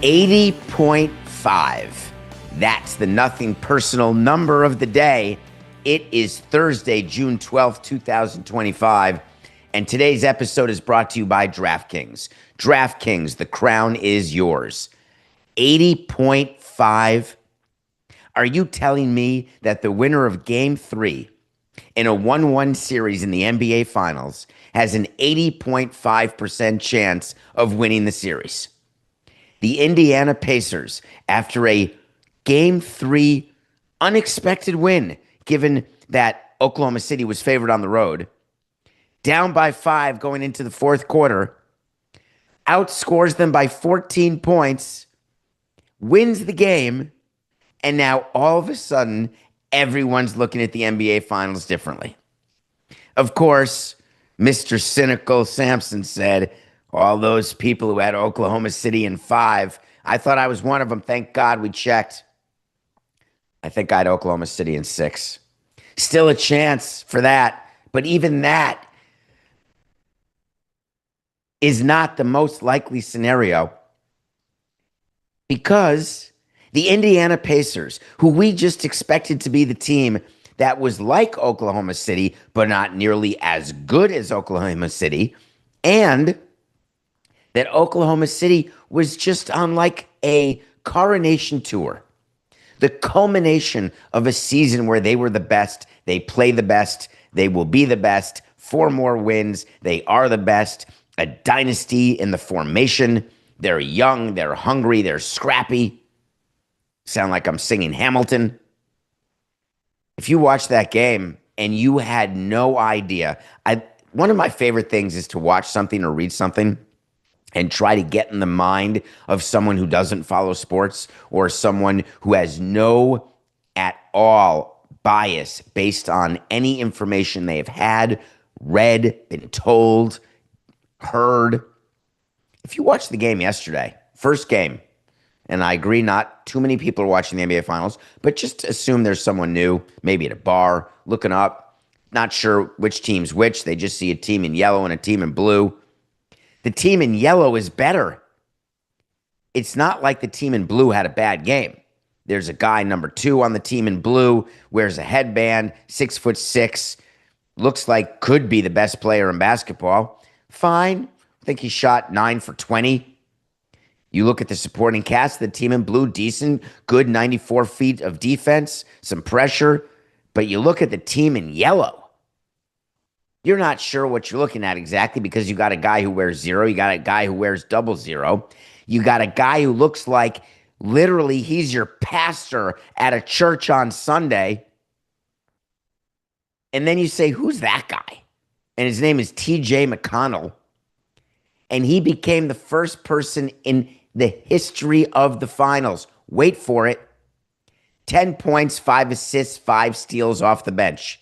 80.5. That's the nothing personal number of the day. It is Thursday, June 12th, 2025. And today's episode is brought to you by DraftKings. DraftKings, the crown is yours. 80.5. Are you telling me that the winner of Game 3 in a 1-1 series in the NBA Finals has an 80.5% chance of winning the series? The Indiana Pacers, after a Game 3 unexpected win, given that Oklahoma City was favored on the road, down by 5 going into the fourth quarter, outscores them by 14 points, wins the game, and now all of a sudden, everyone's looking at the NBA Finals differently. Of course, Mr. Cynical Samson said, all those people who had Oklahoma City in 5, I thought I was one of them. Thank God we checked. I think I had Oklahoma City in 6. Still a chance for that, but even that is not the most likely scenario, because the Indiana Pacers, who we just expected to be the team that was like Oklahoma City, but not nearly as good as Oklahoma City, and that Oklahoma City was just on like a coronation tour, the culmination of a season where they were the best, they play the best, they will be the best, 4 more wins, they are the best, a dynasty in the formation, they're young, they're hungry, they're scrappy. Sound like I'm singing Hamilton. If you watch that game and you had no idea, one of my favorite things is to watch something or read something and try to get in the mind of someone who doesn't follow sports or someone who has no at all bias based on any information they have had, read, been told, heard. If you watched the game yesterday, first game, and I agree not too many people are watching the NBA Finals, but just assume there's someone new, maybe at a bar, looking up, not sure which team's which. They just see a team in yellow and a team in blue. The team in yellow is better. It's not like the team in blue had a bad game. There's a guy, number 2 on the team in blue, wears a headband, 6'6", looks like could be the best player in basketball. Fine. I think he shot 9 for 20. You look at the supporting cast, the team in blue, decent, good 94 feet of defense, some pressure. But you look at the team in yellow, you're not sure what you're looking at exactly, because you got a guy who wears 0. You got a guy who wears 00. You got a guy who looks like literally he's your pastor at a church on Sunday. And then you say, who's that guy? And his name is TJ McConnell. And he became the first person in the history of the finals. Wait for it. 10 points, 5 assists, 5 steals off the bench.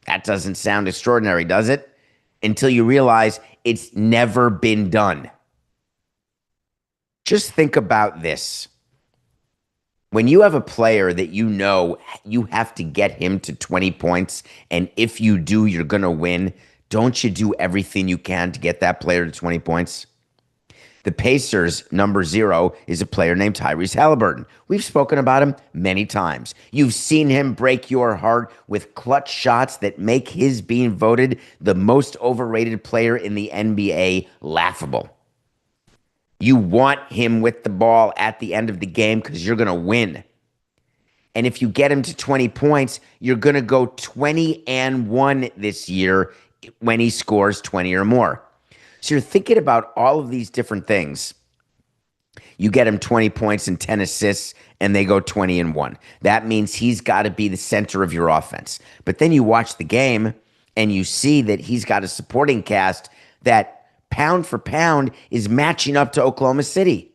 That doesn't sound extraordinary, does it? Until you realize it's never been done. Just think about this. When you have a player that you know you have to get him to 20 points, and if you do, you're going to win, don't you do everything you can to get that player to 20 points? The Pacers' number 0 is a player named Tyrese Haliburton. We've spoken about him many times. You've seen him break your heart with clutch shots that make his being voted the most overrated player in the NBA laughable. You want him with the ball at the end of the game because you're going to win. And if you get him to 20 points, you're going to go 20-1 this year when he scores 20 or more. So you're thinking about all of these different things. You get him 20 points and 10 assists, and they go 20-1. That means he's got to be the center of your offense. But then you watch the game, and you see that he's got a supporting cast that pound for pound is matching up to Oklahoma City.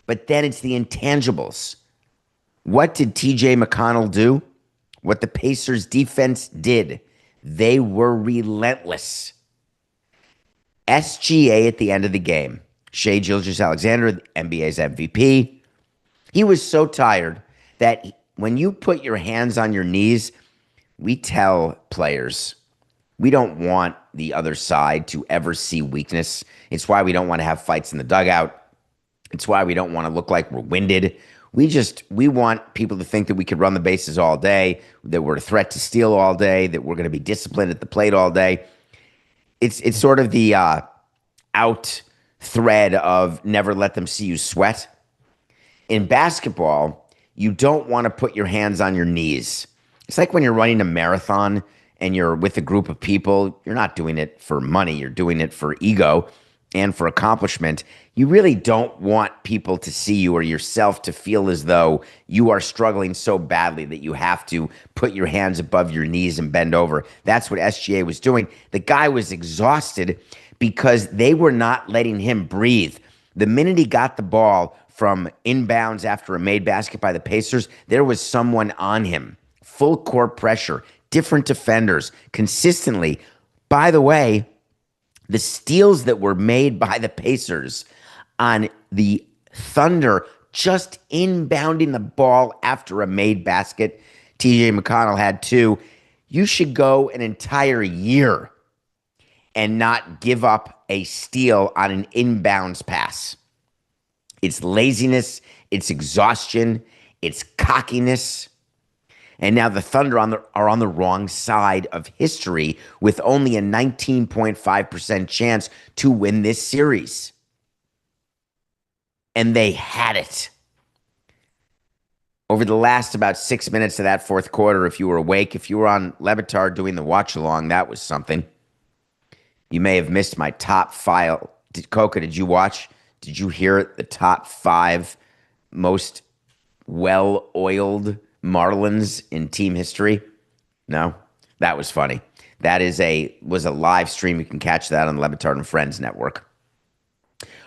But then it's the intangibles. What did TJ McConnell do? What the Pacers defense did. They were relentless. SGA at the end of the game, Shai Gilgeous-Alexander, the NBA's MVP, he was so tired that when you put your hands on your knees, we tell players, we don't want the other side to ever see weakness. It's why we don't want to have fights in the dugout. It's why we don't want to look like we're winded. We want people to think that we could run the bases all day, that we're a threat to steal all day, that we're going to be disciplined at the plate all day. It's sort of the out thread of never let them see you sweat. In basketball, you don't want to put your hands on your knees. It's like when you're running a marathon and you're with a group of people, you're not doing it for money, you're doing it for ego and for accomplishment. You really don't want people to see you or yourself to feel as though you are struggling so badly that you have to put your hands above your knees and bend over. That's what SGA was doing. The guy was exhausted because they were not letting him breathe. The minute he got the ball from inbounds after a made basket by the Pacers, there was someone on him. Full court pressure, different defenders, consistently. By the way, the steals that were made by the Pacers on the Thunder just inbounding the ball after a made basket. TJ McConnell had two. You should go an entire year and not give up a steal on an inbounds pass. It's laziness, it's exhaustion, it's cockiness. And now the Thunder are on the wrong side of history with only a 19.5% chance to win this series. And they had it. Over the last about 6 minutes of that fourth quarter, if you were awake, if you were on Levitar doing the watch along, that was something. You may have missed my top file. Coca, did you watch? Did you hear the top 5 most well-oiled Marlins in team history? No? That was funny. That was a live stream. You can catch that on the Levitard and Friends network.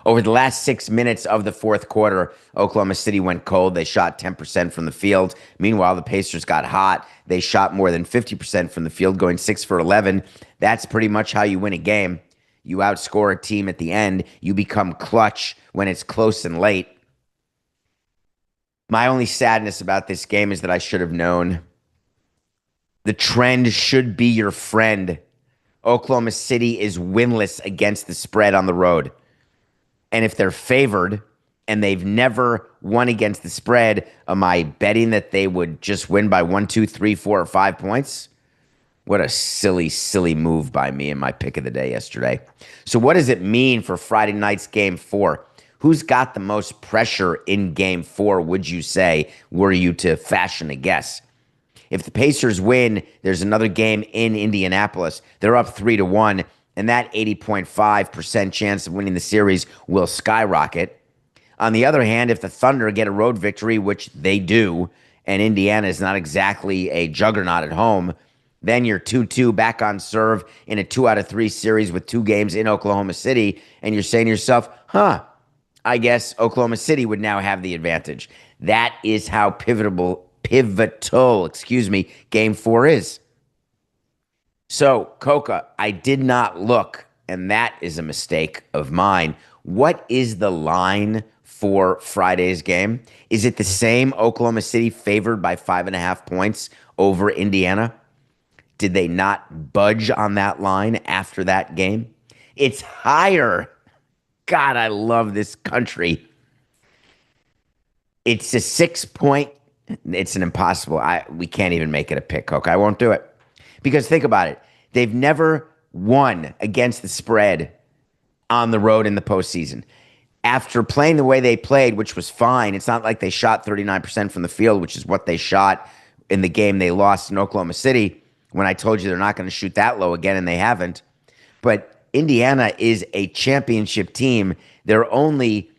Over the last 6 minutes of the fourth quarter, Oklahoma City went cold. They shot 10% from the field. Meanwhile, the Pacers got hot. They shot more than 50% from the field, going 6 for 11. That's pretty much how you win a game. You outscore a team at the end. You become clutch when it's close and late. My only sadness about this game is that I should have known. The trend should be your friend. Oklahoma City is winless against the spread on the road. And if they're favored and they've never won against the spread, am I betting that they would just win by 1, 2, 3, 4, or 5 points? What a silly, silly move by me in my pick of the day yesterday. So what does it mean for Friday night's game 4? Who's got the most pressure in game 4, would you say, were you to fashion a guess? If the Pacers win, there's another game in Indianapolis. They're up 3-1, and that 80.5% chance of winning the series will skyrocket. On the other hand, if the Thunder get a road victory, which they do, and Indiana is not exactly a juggernaut at home, then you're 2-2 back on serve in a 2 out of 3 series with 2 games in Oklahoma City, and you're saying to yourself, I guess Oklahoma City would now have the advantage. That is how pivotal, game 4 is. So, Coca, I did not look, and that is a mistake of mine. What is the line for Friday's game? Is it the same, Oklahoma City favored by 5.5 points over Indiana? Did they not budge on that line after that game? It's higher. God, I love this country. It's a 6-point. It's an impossible. We can't even make it a pick, Coke. I won't do it. Because think about it. They've never won against the spread on the road in the postseason. After playing the way they played, which was fine, it's not like they shot 39% from the field, which is what they shot in the game they lost in Oklahoma City, when I told you they're not going to shoot that low again, and they haven't. But Indiana is a championship team. They're only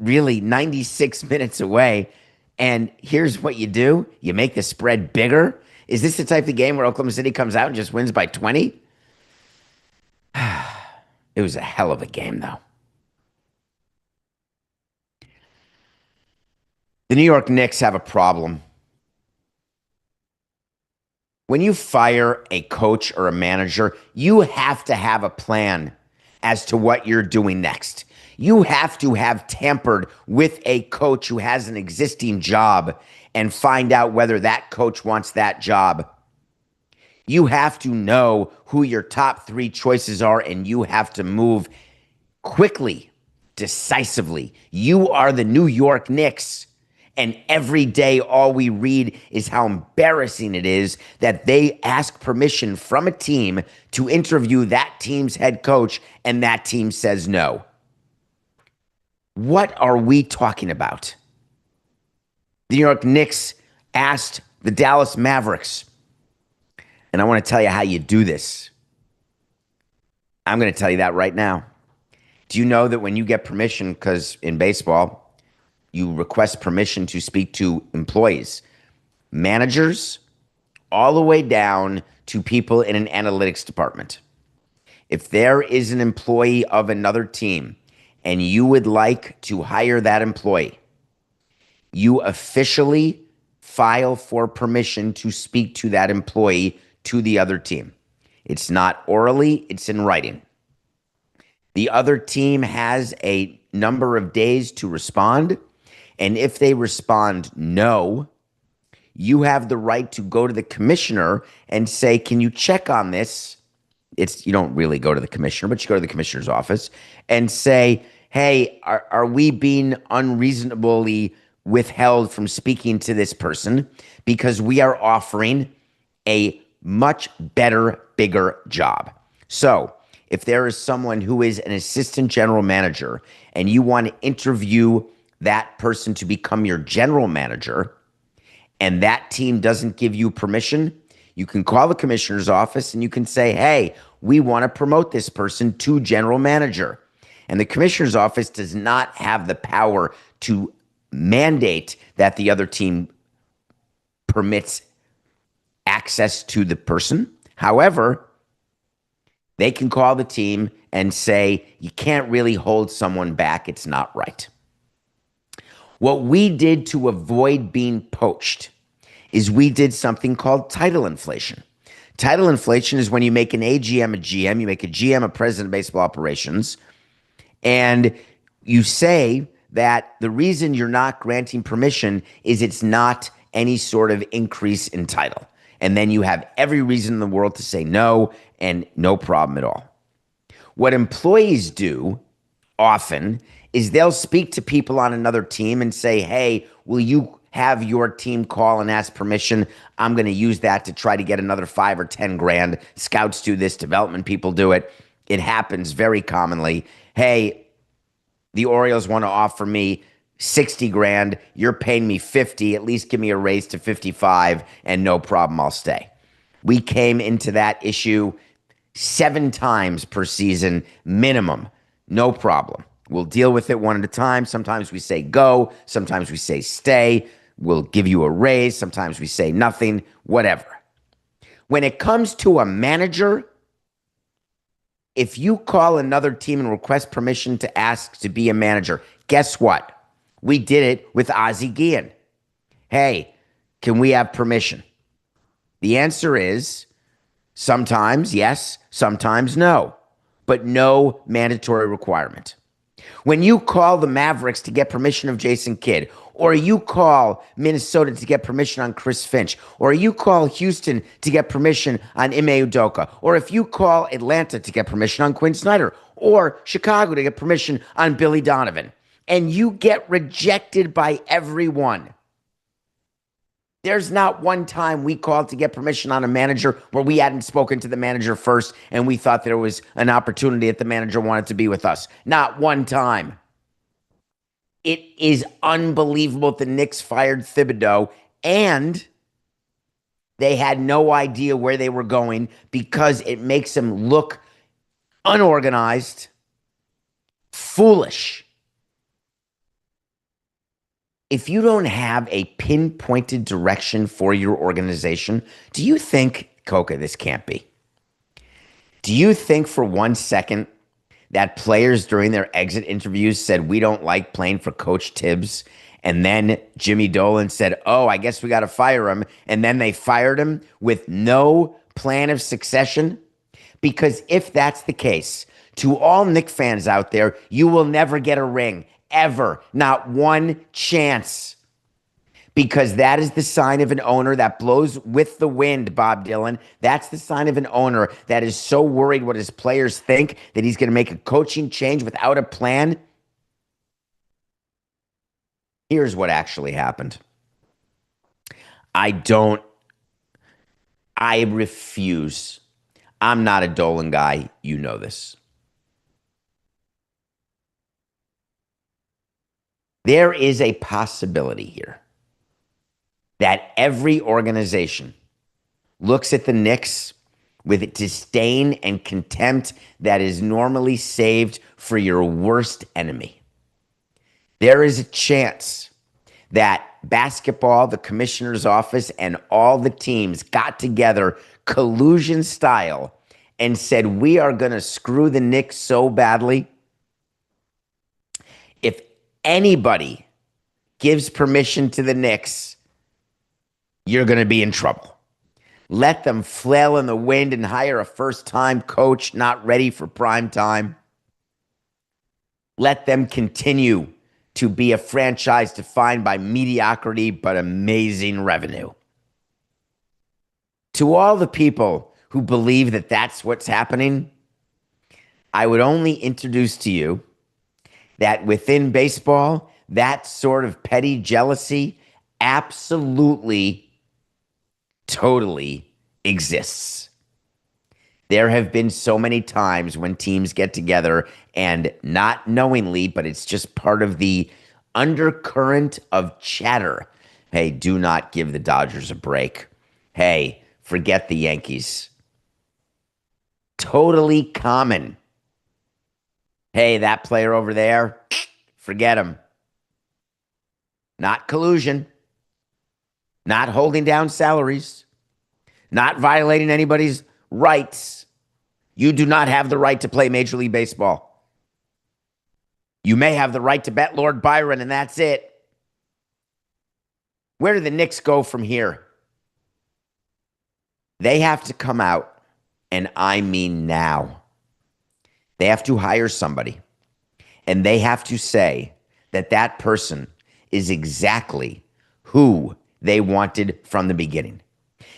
really 96 minutes away. And here's what you do. You make the spread bigger. Is this the type of game where Oklahoma City comes out and just wins by 20? It was a hell of a game, though. The New York Knicks have a problem. When you fire a coach or a manager, you have to have a plan as to what you're doing next. You have to have tampered with a coach who has an existing job and find out whether that coach wants that job. You have to know who your top 3 choices are, and you have to move quickly decisively. You are the New York Knicks. And every day, all we read is how embarrassing it is that they ask permission from a team to interview that team's head coach, and that team says no. What are we talking about? The New York Knicks asked the Dallas Mavericks, and I want to tell you how you do this. I'm going to tell you that right now. Do you know that when you get permission, because in baseball, you request permission to speak to employees, managers, all the way down to people in an analytics department. If there is an employee of another team and you would like to hire that employee, you officially file for permission to speak to that employee to the other team. It's not orally, it's in writing. The other team has a number of days to respond. And if they respond no, you have the right to go to the commissioner and say, can you check on this? You don't really go to the commissioner, but you go to the commissioner's office and say, hey, are we being unreasonably withheld from speaking to this person because we are offering a much better, bigger job? So if there is someone who is an assistant general manager and you want to interview that person to become your general manager, and that team doesn't give you permission, you can call the commissioner's office and you can say, hey, we want to promote this person to general manager. And the commissioner's office does not have the power to mandate that the other team permits access to the person. However, they can call the team and say, you can't really hold someone back. It's not right. What we did to avoid being poached is we did something called title inflation. Title inflation is when you make an AGM a GM, you make a GM a president of baseball operations, and you say that the reason you're not granting permission is it's not any sort of increase in title. And then you have every reason in the world to say no, and no problem at all. What employees do often is they'll speak to people on another team and say, hey, will you have your team call and ask permission? I'm going to use that to try to get another 5 or 10 grand. Scouts do this, development people do it. It happens very commonly. Hey, the Orioles want to offer me 60 grand. You're paying me 50. At least give me a raise to 55 and no problem, I'll stay. We came into that issue 7 times per season minimum. No problem. We'll deal with it one at a time. Sometimes we say go. Sometimes we say stay. We'll give you a raise. Sometimes we say nothing, whatever. When it comes to a manager, if you call another team and request permission to ask to be a manager, guess what? We did it with Ozzie Guillen. Hey, can we have permission? The answer is sometimes yes, sometimes no, but no mandatory requirement. When you call the Mavericks to get permission of Jason Kidd, or you call Minnesota to get permission on Chris Finch, or you call Houston to get permission on Ime Udoka, or if you call Atlanta to get permission on Quinn Snyder, or Chicago to get permission on Billy Donovan, and you get rejected by everyone. There's not one time we called to get permission on a manager where we hadn't spoken to the manager first and we thought there was an opportunity that the manager wanted to be with us. Not one time. It is unbelievable the Knicks fired Thibodeau and they had no idea where they were going because it makes them look unorganized, foolish. If you don't have a pinpointed direction for your organization, do you think, Coca, this can't be? Do you think for 1 second that players during their exit interviews said, we don't like playing for Coach Tibbs, and then Jimmy Dolan said, oh, I guess we got to fire him, and then they fired him with no plan of succession? Because if that's the case, to all Knicks fans out there, you will never get a ring. Ever. Not one chance. Because that is the sign of an owner that blows with the wind, Bob Dylan. That's the sign of an owner that is so worried what his players think that he's going to make a coaching change without a plan. Here's what actually happened. I don't, I refuse. I'm not a Dolan guy. You know this. There is a possibility here that every organization looks at the Knicks with disdain and contempt that is normally saved for your worst enemy. There is a chance that basketball, the commissioner's office, and all the teams got together collusion style and said, we are going to screw the Knicks so badly. If anybody gives permission to the Knicks, you're going to be in trouble. Let them flail in the wind and hire a first-time coach not ready for prime time. Let them continue to be a franchise defined by mediocrity but amazing revenue. To all the people who believe that that's what's happening, I would only introduce to you that within baseball, that sort of petty jealousy absolutely, totally exists. There have been so many times when teams get together and not knowingly, but it's just part of the undercurrent of chatter. Hey, do not give the Dodgers a break. Hey, forget the Yankees. Totally common. Hey, that player over there, forget him. Not collusion, not holding down salaries, not violating anybody's rights. You do not have the right to play Major League Baseball. You may have the right to bet Lord Byron, and that's it. Where do the Knicks go from here? They have to come out, and I mean now. They have to hire somebody, and they have to say that that person is exactly who they wanted from the beginning.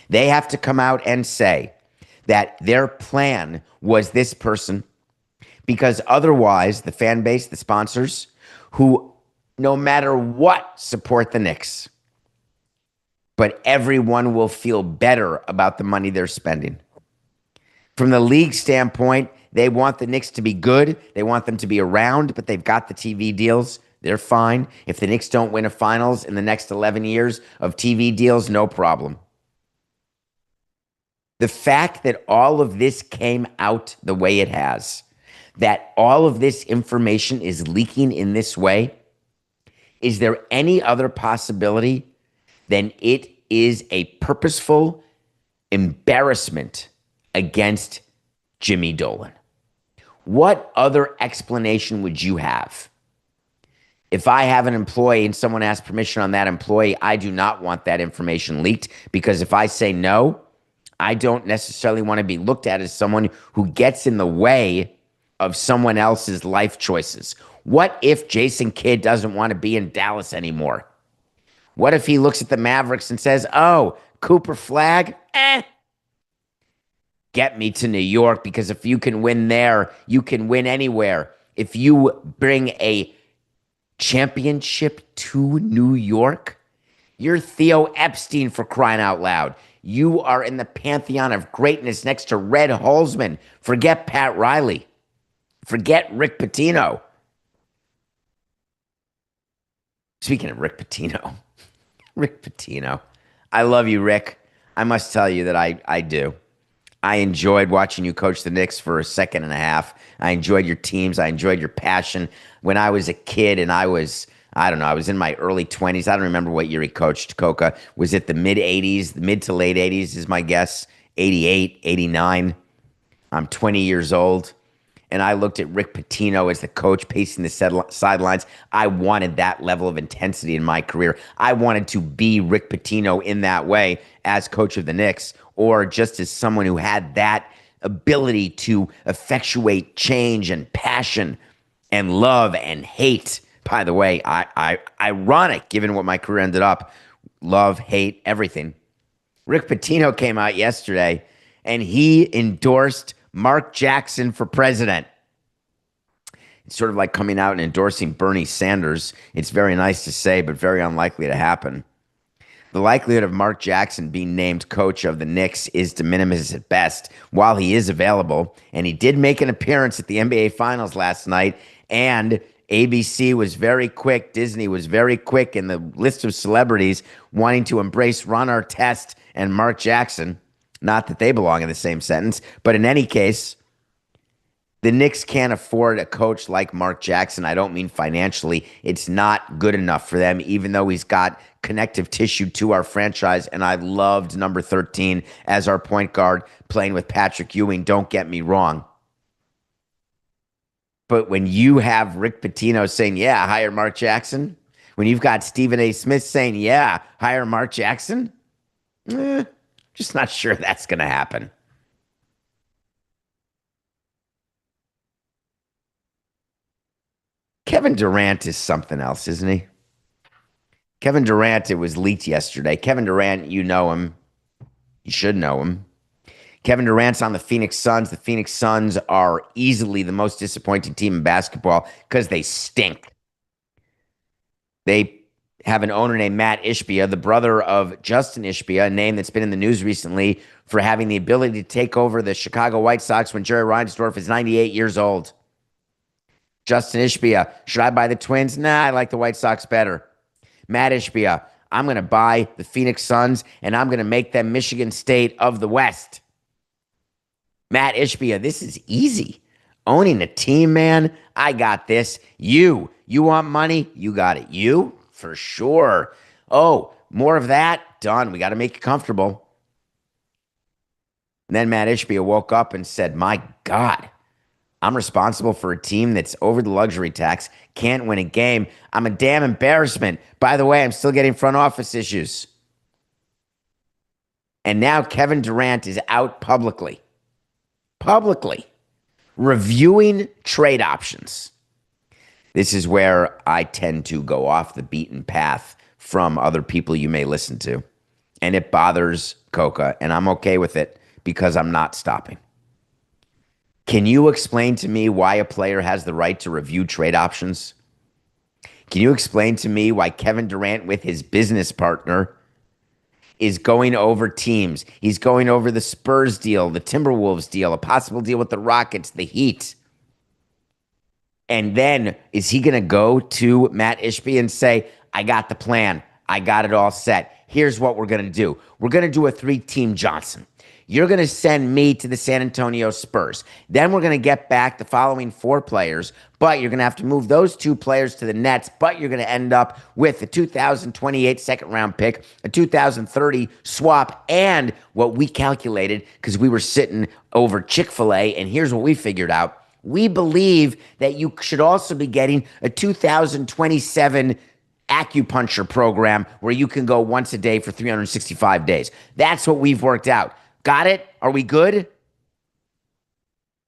They have to come out and say that their plan was this person, because otherwise the fan base, the sponsors, who no matter what support the Knicks, but everyone will feel better about the money they're spending. From the league standpoint, they want the Knicks to be good. They want them to be around, but they've got the TV deals. They're fine. If the Knicks don't win a finals in the next 11 years of TV deals, no problem. The fact that all of this came out the way it has, that all of this information is leaking in this way, is there any other possibility than it is a purposeful embarrassment against Jimmy Dolan? What other explanation would you have? If I have an employee and someone asks permission on that employee, I do not want that information leaked, because if I say no, I don't necessarily want to be looked at as someone who gets in the way of someone else's life choices. What if Jason Kidd doesn't want to be in Dallas anymore? What if he looks at the Mavericks and says, oh, Cooper Flag? Get me to New York, because if you can win there, you can win anywhere. If you bring a championship to New York, you're Theo Epstein, for crying out loud. You are in the pantheon of greatness next to Red Holzman. Forget Pat Riley. Forget Rick Pitino. Speaking of Rick Pitino, Rick Pitino. I love you, Rick. I must tell you that I do. I enjoyed watching you coach the Knicks for a second and a half. I enjoyed your teams. I enjoyed your passion. When I was a kid and I was in my early 20s. I don't remember what year he coached Coca. Was it the mid 80s, the mid to late 80s is my guess, 88, 89. I'm 20 years old. And I looked at Rick Pitino as the coach pacing the sidelines. I wanted that level of intensity in my career. I wanted to be Rick Pitino in that way as coach of the Knicks, or just as someone who had that ability to effectuate change and passion and love and hate. By the way, ironic given what my career ended up. Love, hate, everything. Rick Pitino came out yesterday and he endorsed Mark Jackson for president. It's sort of like coming out and endorsing Bernie Sanders. It's very nice to say, but very unlikely to happen. The likelihood of Mark Jackson being named coach of the Knicks is de minimis at best while he is available. And he did make an appearance at the NBA Finals last night. And ABC was very quick. Disney was very quick in the list of celebrities wanting to embrace Ron Artest and Mark Jackson. Not that they belong in the same sentence, but in any case, the Knicks can't afford a coach like Mark Jackson. I don't mean financially. It's not good enough for them, even though he's got connective tissue to our franchise. And I loved number 13 as our point guard playing with Patrick Ewing. Don't get me wrong. But when you have Rick Pitino saying, yeah, hire Mark Jackson, when you've got Stephen A. Smith saying, yeah, hire Mark Jackson, just not sure that's going to happen. Kevin Durant is something else, isn't he? Kevin Durant, it was leaked yesterday. Kevin Durant, you know him. You should know him. Kevin Durant's on the Phoenix Suns. The Phoenix Suns are easily the most disappointing team in basketball because they stink. They have an owner named Matt Ishbia, the brother of Justin Ishbia, a name that's been in the news recently for having the ability to take over the Chicago White Sox when Jerry Reinsdorf is 98 years old. Justin Ishbia, should I buy the Twins? Nah, I like the White Sox better. Matt Ishbia, I'm going to buy the Phoenix Suns, and I'm going to make them Michigan State of the West. Matt Ishbia, this is easy. Owning a team, man, I got this. You want money? You got it. You? For sure. Oh, more of that? Done. We got to make it comfortable. And then Matt Ishbia woke up and said, my God, I'm responsible for a team that's over the luxury tax, can't win a game. I'm a damn embarrassment. By the way, I'm still getting front office issues. And now Kevin Durant is out publicly reviewing trade options. This is where I tend to go off the beaten path from other people you may listen to. And it bothers Coca, and I'm okay with it because I'm not stopping. Can you explain to me why a player has the right to review trade options? Can you explain to me why Kevin Durant with his business partner is going over teams? He's going over the Spurs deal, the Timberwolves deal, a possible deal with the Rockets, the Heat. And then is he going to go to Matt Ishbia and say, I got the plan. I got it all set. Here's what we're going to do. We're going to do a 3-team Johnson. You're going to send me to the San Antonio Spurs. Then we're going to get back the following 4 players, but you're going to have to move those 2 players to the Nets, but you're going to end up with a 2028 second-round pick, a 2030 swap, and what we calculated, because we were sitting over Chick-fil-A, and here's what we figured out. We believe that you should also be getting a 2027 acupuncture program where you can go once a day for 365 days. That's what we've worked out. Got it? Are we good?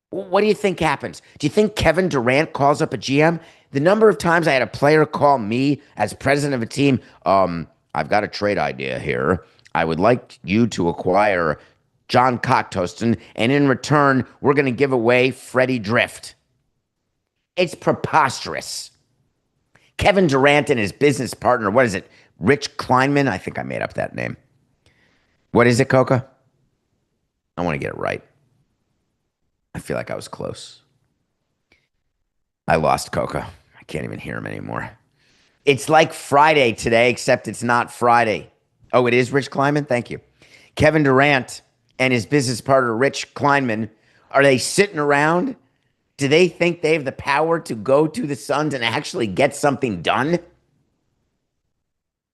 What do you think happens? Do you think Kevin Durant calls up a GM? The number of times I had a player call me as president of a team, I've got a trade idea here. I would like you to acquire John Cocktoaston, and in return, we're going to give away Freddie Drift. It's preposterous. Kevin Durant and his business partner, what is it? Rich Kleinman? I think I made up that name. What is it, Coca? I want to get it right. I feel like I was close. I lost Coca. I can't even hear him anymore. It's like Friday today, except it's not Friday. Oh, it is Rich Kleinman? Thank you. Kevin Durant and his business partner, Rich Kleinman, are they sitting around? Do they think they have the power to go to the Suns and actually get something done?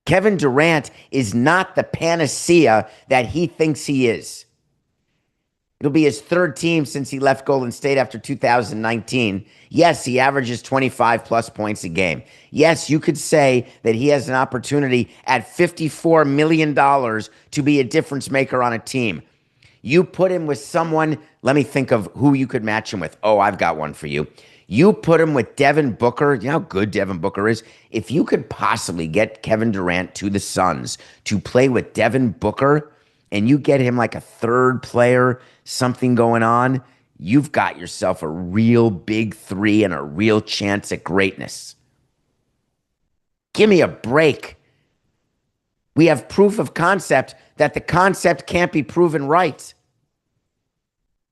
Kevin Durant is not the panacea that he thinks he is. It'll be his 3rd team since he left Golden State after 2019. Yes, he averages 25 plus points a game. Yes, you could say that he has an opportunity at $54 million to be a difference maker on a team. You put him with someone, let me think of who you could match him with. Oh, I've got one for you. You put him with Devin Booker. You know how good Devin Booker is? If you could possibly get Kevin Durant to the Suns to play with Devin Booker, and you get him like a 3rd player, something going on, you've got yourself a real big three and a real chance at greatness. Give me a break. We have proof of concept that the concept can't be proven right.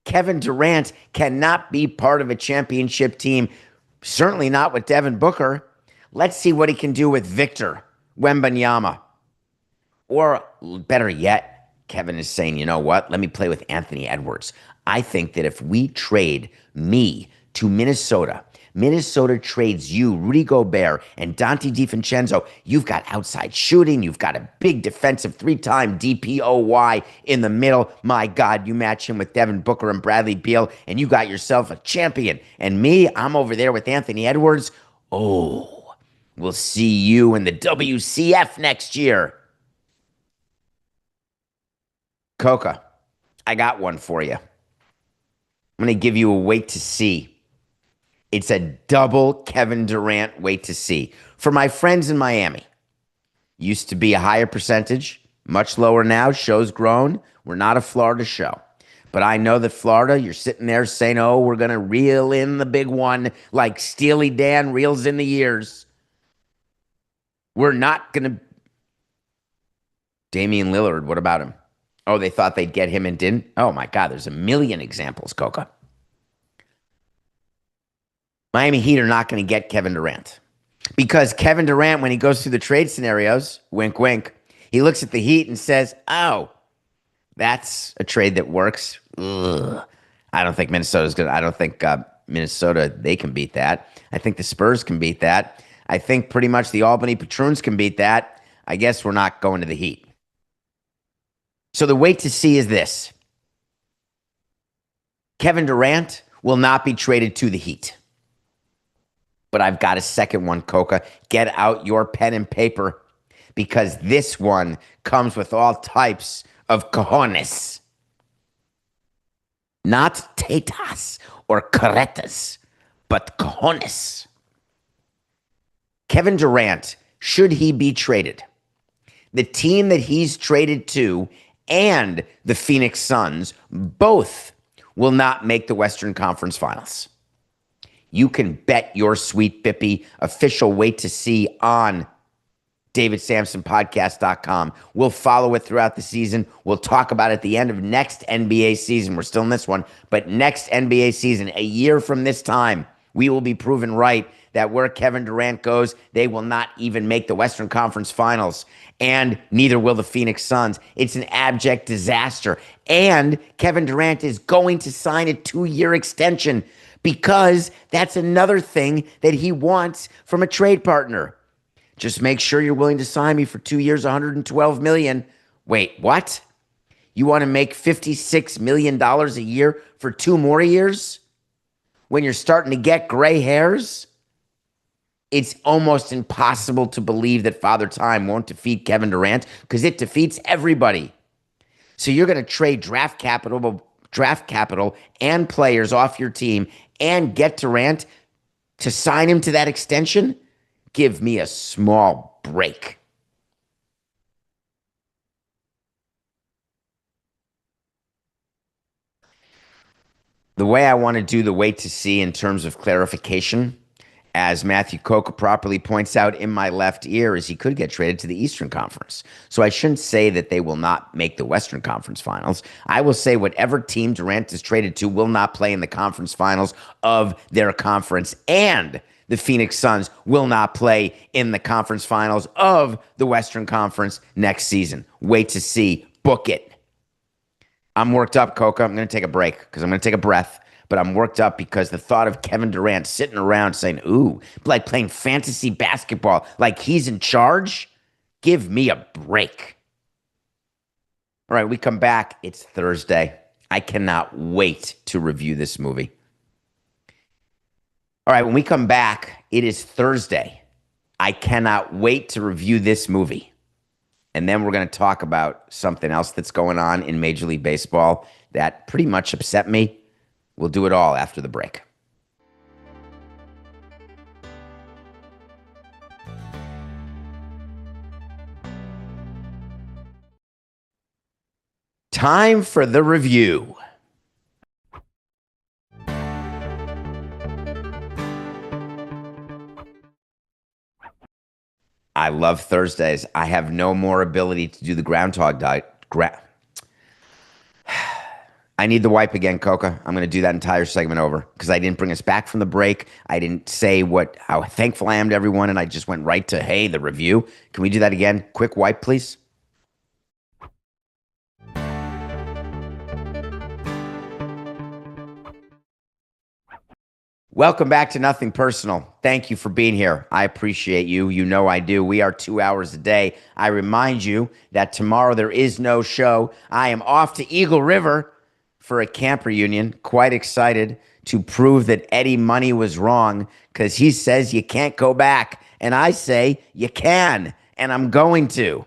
Kevin Durant cannot be part of a championship team, certainly not with Devin Booker. Let's see what he can do with Victor Wembanyama. Or better yet, Kevin is saying, you know what? Let me play with Anthony Edwards. I think that if we trade me to Minnesota, Minnesota trades you, Rudy Gobert, and Dante DiVincenzo. You've got outside shooting. You've got a big defensive three-time DPOY in the middle. My God, you match him with Devin Booker and Bradley Beal, and you got yourself a champion. And me, I'm over there with Anthony Edwards. Oh, we'll see you in the WCF next year. Coca, I got one for you. I'm going to give you a wait to see. It's a double Kevin Durant wait to see. For my friends in Miami, used to be a higher percentage, much lower now. Show's grown. We're not a Florida show. But I know that Florida, you're sitting there saying, oh, we're going to reel in the big one like Steely Dan reels in the years. We're not going to. Damian Lillard, what about him? Oh, they thought they'd get him and didn't? Oh, my God, there's a million examples, Coca. Miami Heat are not going to get Kevin Durant. Because Kevin Durant, when he goes through the trade scenarios, wink, wink, he looks at the Heat and says, oh, that's a trade that works. Ugh. I don't think Minnesota's going to, I don't think Minnesota, they can beat that. I think the Spurs can beat that. I think pretty much the Albany Patroons can beat that. I guess we're not going to the Heat. So the wait to see is this. Kevin Durant will not be traded to the Heat. But I've got a second one, Coca. Get out your pen and paper because this one comes with all types of cojones. Not tetas or caretas, but cojones. Kevin Durant, should he be traded? The team that he's traded to and the Phoenix Suns both will not make the Western Conference Finals. You can bet your sweet bippy official wait to see on DavidSamsonPodcast.com. We'll follow it throughout the season. We'll talk about it at the end of next NBA season. We're still in this one, but next NBA season, a year from this time, we will be proven right that where Kevin Durant goes, they will not even make the Western Conference Finals, and neither will the Phoenix Suns. It's an abject disaster, and Kevin Durant is going to sign a 2-year extension because that's another thing that he wants from a trade partner. Just make sure you're willing to sign me for 2 years, $112 million. Wait, what? You want to make $56 million a year for 2 more years? When you're starting to get gray hairs? It's almost impossible to believe that Father Time won't defeat Kevin Durant because it defeats everybody. So you're going to trade draft capital and players off your team and get Durant to sign him to that extension? Give me a small break. The way I want to do the wait to see in terms of clarification, as Matthew Coca properly points out in my left ear, is he could get traded to the Eastern Conference. So I shouldn't say that they will not make the Western Conference Finals. I will say whatever team Durant is traded to will not play in the conference finals of their conference, and the Phoenix Suns will not play in the conference finals of the Western Conference next season. Wait to see. Book it. I'm worked up, Coca. I'm going to take a break because I'm going to take a breath. But I'm worked up because the thought of Kevin Durant sitting around saying, ooh, like playing fantasy basketball, like he's in charge, give me a break. All right, we come back. It's Thursday. I cannot wait to review this movie. All right, when we come back, it is Thursday. I cannot wait to review this movie. And then we're going to talk about something else that's going on in Major League Baseball that pretty much upset me. We'll do it all after the break. Time for the review. I love Thursdays. I have no more ability to do the groundhog diet. I need the wipe again, Coca. I'm going to do that entire segment over because I didn't bring us back from the break. I didn't say how thankful I am to everyone, and I just went right to, hey, the review. Can we do that again? Quick wipe, please. Welcome back to Nothing Personal. Thank you for being here. I appreciate you. You know I do. We are 2 hours a day. I remind you that tomorrow there is no show. I am off to Eagle River for a camp reunion. Quite excited to prove that Eddie Money was wrong because he says you can't go back. And I say you can. And I'm going to.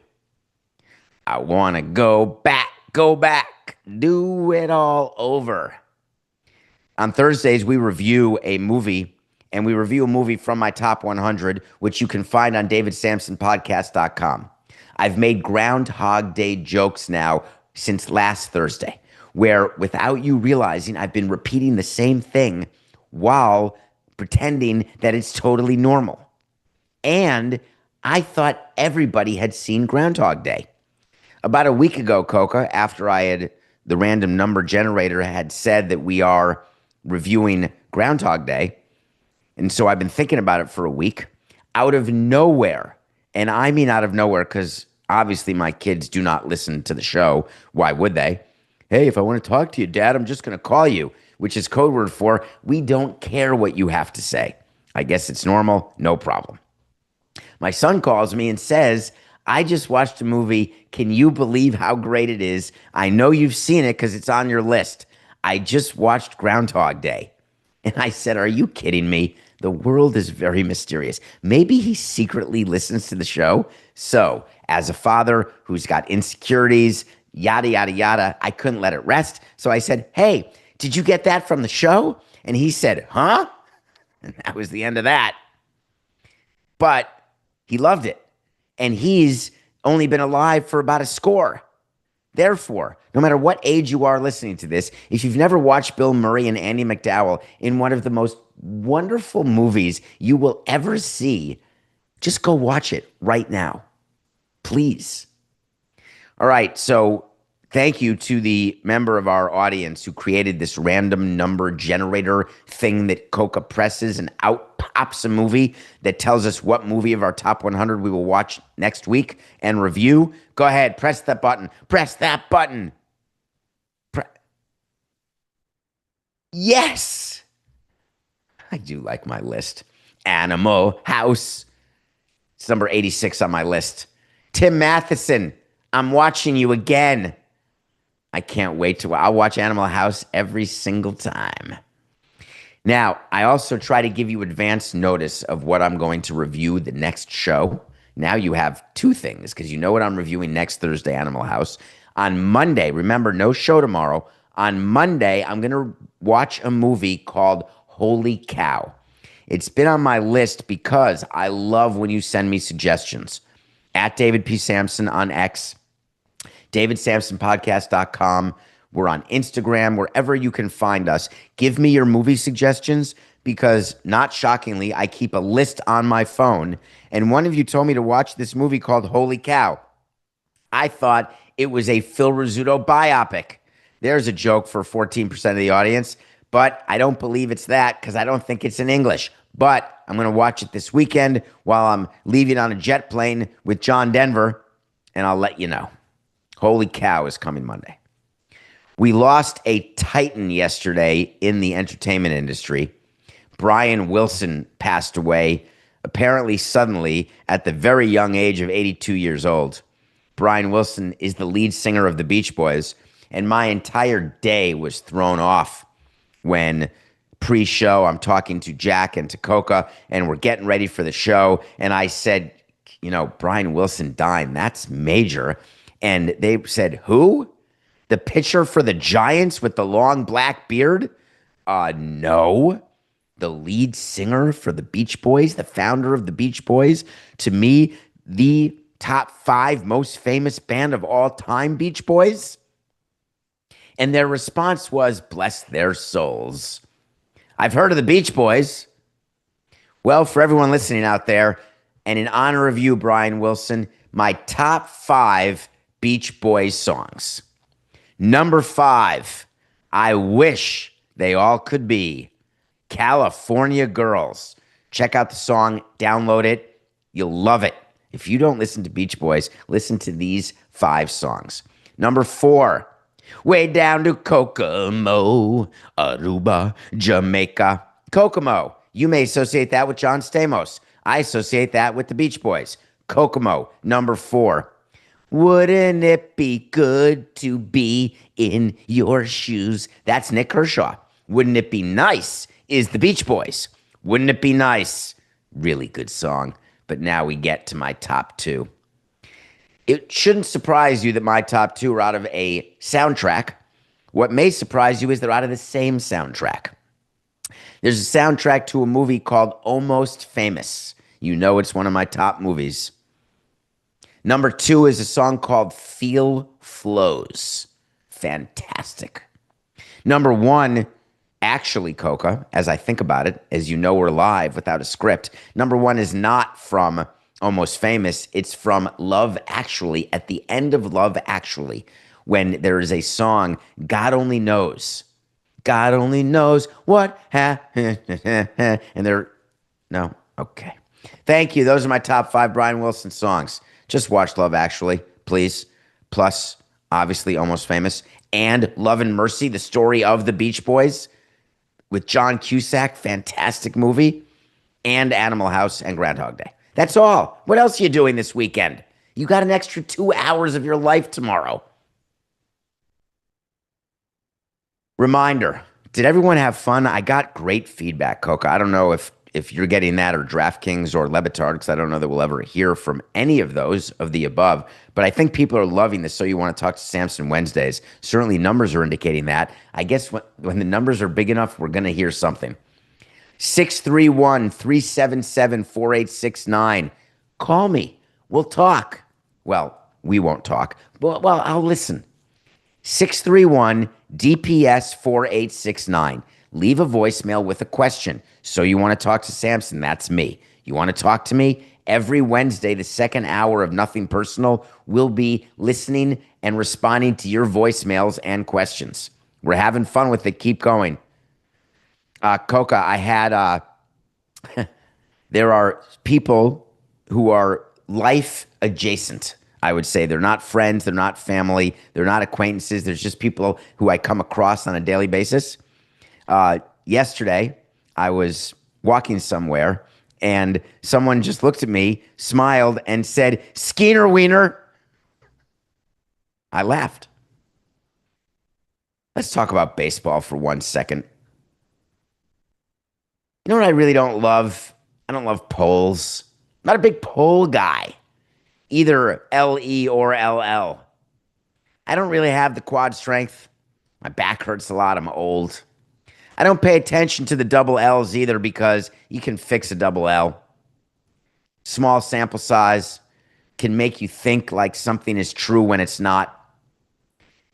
I want to go back, do it all over. On Thursdays, we review a movie, and we review a movie from my top 100, which you can find on davidsamsonpodcast.com. I've made Groundhog Day jokes now since last Thursday, where without you realizing, I've been repeating the same thing while pretending that it's totally normal. And I thought everybody had seen Groundhog Day. About a week ago, Coca, after the random number generator had said that we are reviewing Groundhog Day. And so I've been thinking about it for a week. Out of nowhere, and I mean out of nowhere because obviously my kids do not listen to the show. Why would they? Hey, if I want to talk to you, Dad, I'm just going to call you, which is code word for we don't care what you have to say. I guess it's normal. No problem. My son calls me and says, I just watched a movie. Can you believe how great it is? I know you've seen it because it's on your list. I just watched Groundhog Day. And I said, are you kidding me? The world is very mysterious. Maybe he secretly listens to the show. So, as a father who's got insecurities, yada, yada, yada, I couldn't let it rest. So I said, hey, did you get that from the show? And he said, huh? And that was the end of that. But he loved it. And he's only been alive for about a score. Therefore, no matter what age you are listening to this, if you've never watched Bill Murray and Andie MacDowell in one of the most wonderful movies you will ever see, just go watch it right now. Please. All right, so thank you to the member of our audience who created this random number generator thing that Coca presses and out pops a movie that tells us what movie of our top 100 we will watch next week and review. Go ahead, press that button. Press that button. Yes. I do like my list. Animal House. It's number 86 on my list. Tim Matheson, I'm watching you again. I can't wait I'll watch Animal House every single time. Now, I also try to give you advance notice of what I'm going to review the next show. Now you have two things because you know what I'm reviewing next Thursday, Animal House. On Monday, remember, no show tomorrow. On Monday, I'm going to watch a movie called Holy Cow. It's been on my list because I love when you send me suggestions. At David P. Samson on X, davidsamsonpodcast.com. We're on Instagram, wherever you can find us. Give me your movie suggestions because, not shockingly, I keep a list on my phone. And one of you told me to watch this movie called Holy Cow. I thought it was a Phil Rizzuto biopic. There's a joke for 14% of the audience, but I don't believe it's that because I don't think it's in English. But I'm going to watch it this weekend while I'm leaving on a jet plane with John Denver, and I'll let you know. Holy Cow is coming Monday. We lost a titan yesterday in the entertainment industry. Brian Wilson passed away, apparently suddenly, at the very young age of 82 years old. Brian Wilson is the lead singer of the Beach Boys, and my entire day was thrown off when pre-show I'm talking to Jack and to Coca, and we're getting ready for the show, and I said, Brian Wilson dying, that's major. And they said, who? The pitcher for the Giants with the long black beard? No. The lead singer for the Beach Boys, the founder of the Beach Boys. To me, the top 5 most famous band of all time, Beach Boys. And their response was, bless their souls. I've heard of the Beach Boys. Well, for everyone listening out there, And in honor of you, Brian Wilson, my top 5 Beach Boys songs. Number 5, I Wish They All Could Be, California Girls. Check out the song, download it. You'll love it. If you don't listen to Beach Boys, listen to these 5 songs. Number 4, Way Down to Kokomo, Aruba, Jamaica. Kokomo. You may associate that with John Stamos. I associate that with the Beach Boys. Kokomo. Number 4. Wouldn't it be good to be in your shoes? That's Nick Kershaw. Wouldn't it be nice is the Beach Boys. Wouldn't it be nice? Really good song. But now we get to my top 2. It shouldn't surprise you that my top 2 are out of a soundtrack. What may surprise you is they're out of the same soundtrack. There's a soundtrack to a movie called Almost Famous. You know it's one of my top movies. Number 2 is a song called Feel Flows. Fantastic. Number 1, actually, Coca, as I think about it, as you know we're live without a script, number 1 is not from Almost Famous. It's from Love Actually. At the end of Love Actually, when there is a song, God Only Knows. God only knows what happened. And no, okay. Thank you. Those are my top 5 Brian Wilson songs. Just watch Love Actually, please. Plus, obviously, Almost Famous. And Love and Mercy, the story of the Beach Boys with John Cusack. Fantastic movie. And Animal House and Groundhog Day. That's all. What else are you doing this weekend? You got an extra 2 hours of your life tomorrow. Reminder, did everyone have fun? I got great feedback, Coca. I don't know if you're getting that or DraftKings or Levitard, because I don't know that we'll ever hear from any of those of the above. But I think people are loving this. So you want to talk to Samson Wednesdays. Certainly numbers are indicating that. I guess when the numbers are big enough, we're going to hear something. 631-377-4869. Call me. We'll talk. Well, we won't talk. Well, I'll listen. 631-DPS-4869. Leave a voicemail with a question. So you want to talk to Samson? That's me. You want to talk to me? Every Wednesday, the second hour of Nothing Personal, we'll be listening and responding to your voicemails and questions. We're having fun with it. Keep going. Coca, I had, there are people who are life adjacent. I would say they're not friends, they're not family, they're not acquaintances. There's just people who I come across on a daily basis. Yesterday, I was walking somewhere, and someone just looked at me, smiled, and said, "Skeeter Wiener." I laughed. Let's talk about baseball for 1 second. You know what I really don't love? I don't love polls. I'm not a big poll guy. Either LE or LL. I don't really have the quad strength. My back hurts a lot. I'm old. I don't pay attention to the double L's either because you can fix a double L. Small sample size can make you think like something is true when it's not.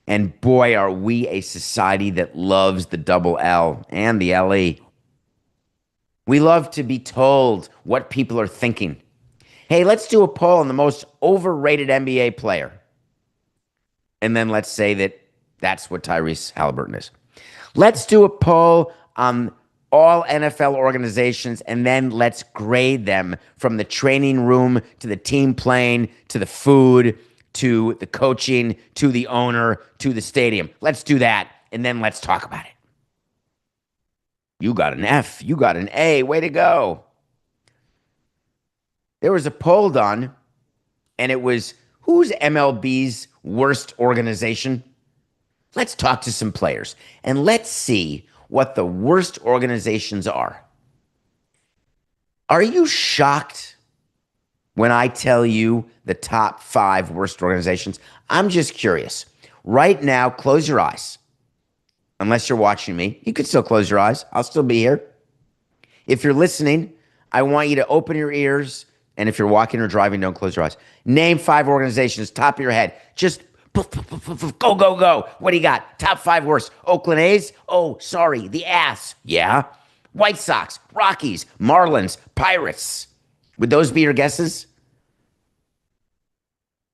And boy, are we a society that loves the double L and the LE. We love to be told what people are thinking. Hey, let's do a poll on the most overrated NBA player. And then let's say that that's what Tyrese Haliburton is. Let's do a poll on all NFL organizations, and then let's grade them from the training room to the team playing to the food to the coaching to the owner to the stadium. Let's do that, and then let's talk about it. You got an F. You got an A. Way to go. There was a poll done, and it was, who's MLB's worst organization? Let's talk to some players, and let's see what the worst organizations are. Are you shocked when I tell you the top 5 worst organizations? I'm just curious. Right now, close your eyes. Unless you're watching me, you could still close your eyes. I'll still be here. If you're listening, I want you to open your ears. And if you're walking or driving, don't close your eyes. Name 5 organizations, top of your head. Just go, go, go. What do you got? Top 5 worst. Oakland A's? Oh, sorry, the ass. Yeah. White Sox, Rockies, Marlins, Pirates. Would those be your guesses?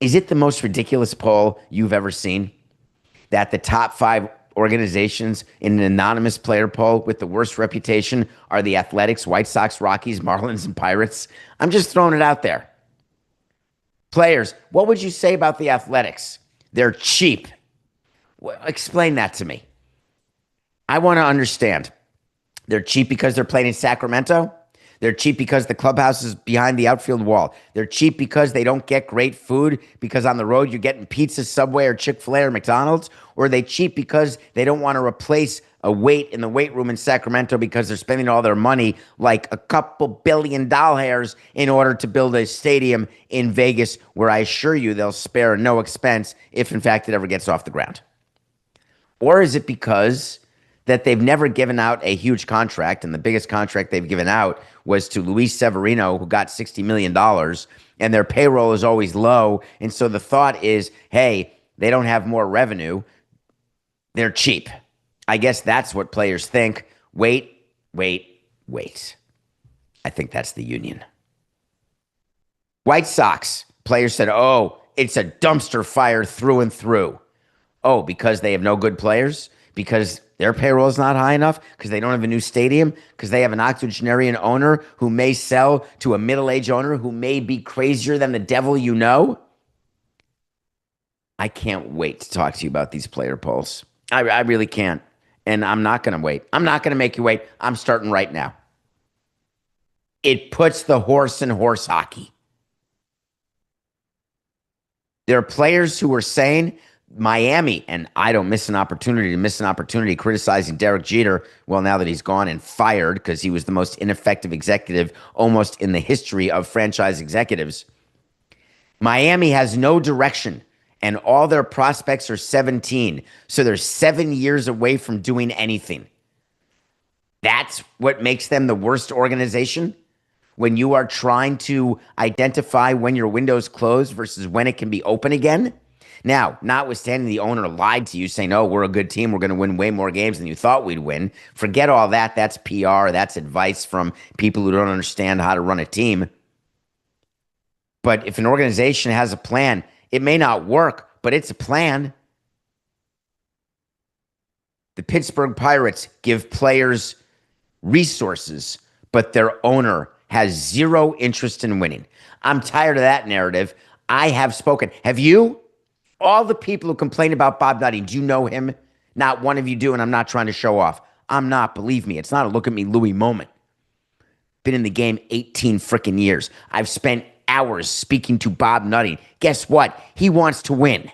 Is it the most ridiculous poll you've ever seen? That the top five organizations in an anonymous player poll with the worst reputation are the Athletics, White Sox, Rockies, Marlins, and Pirates? I'm just throwing it out there. Players, what would you say about the Athletics? They're cheap. Well, explain that to me. I want to understand. They're cheap because they're playing in Sacramento. They're cheap because the clubhouse is behind the outfield wall. They're cheap because they don't get great food because on the road you're getting pizza, Subway, or Chick-fil-A or McDonald's. Or are they cheap because they don't want to replace a weight in the weight room in Sacramento because they're spending all their money, like a couple $1 billion, in order to build a stadium in Vegas where I assure you they'll spare no expense if in fact it ever gets off the ground? Or is it because that they've never given out a huge contract, and the biggest contract they've given out was to Luis Severino, who got $60 million, and their payroll is always low. And so the thought is, hey, they don't have more revenue. They're cheap. I guess that's what players think. Wait, wait, wait. I think that's the union. White Sox players said, oh, it's a dumpster fire through and through. Oh, because they have no good players? Because their payroll is not high enough? Because they don't have a new stadium? Because they have an octogenarian owner who may sell to a middle-aged owner who may be crazier than the devil you know? I can't wait to talk to you about these player polls. I really can't. And I'm not going to wait. I'm not going to make you wait. I'm starting right now. It puts the horse in horse hockey. There are players who are saying Miami, and I don't miss an opportunity criticizing Derek Jeter. Well, now that he's gone and fired because he was the most ineffective executive almost in the history of franchise executives. Miami has no direction, and all their prospects are 17. So they're 7 years away from doing anything. That's what makes them the worst organization? When you are trying to identify when your window's closed versus when it can be open again? Now, notwithstanding the owner lied to you saying, oh, we're a good team, we're going to win way more games than you thought we'd win. Forget all that. That's PR. That's advice from people who don't understand how to run a team. But if an organization has a plan, it may not work, but it's a plan. The Pittsburgh Pirates give players resources, but their owner has zero interest in winning. I'm tired of that narrative. I have spoken. Have you? All the people who complain about Bob Nutting, do you know him? Not one of you do, and I'm not trying to show off. I'm not, believe me. It's not a look at me Louie moment. Been in the game 18 freaking years. I've spent hours speaking to Bob Nutting. Guess what? He wants to win.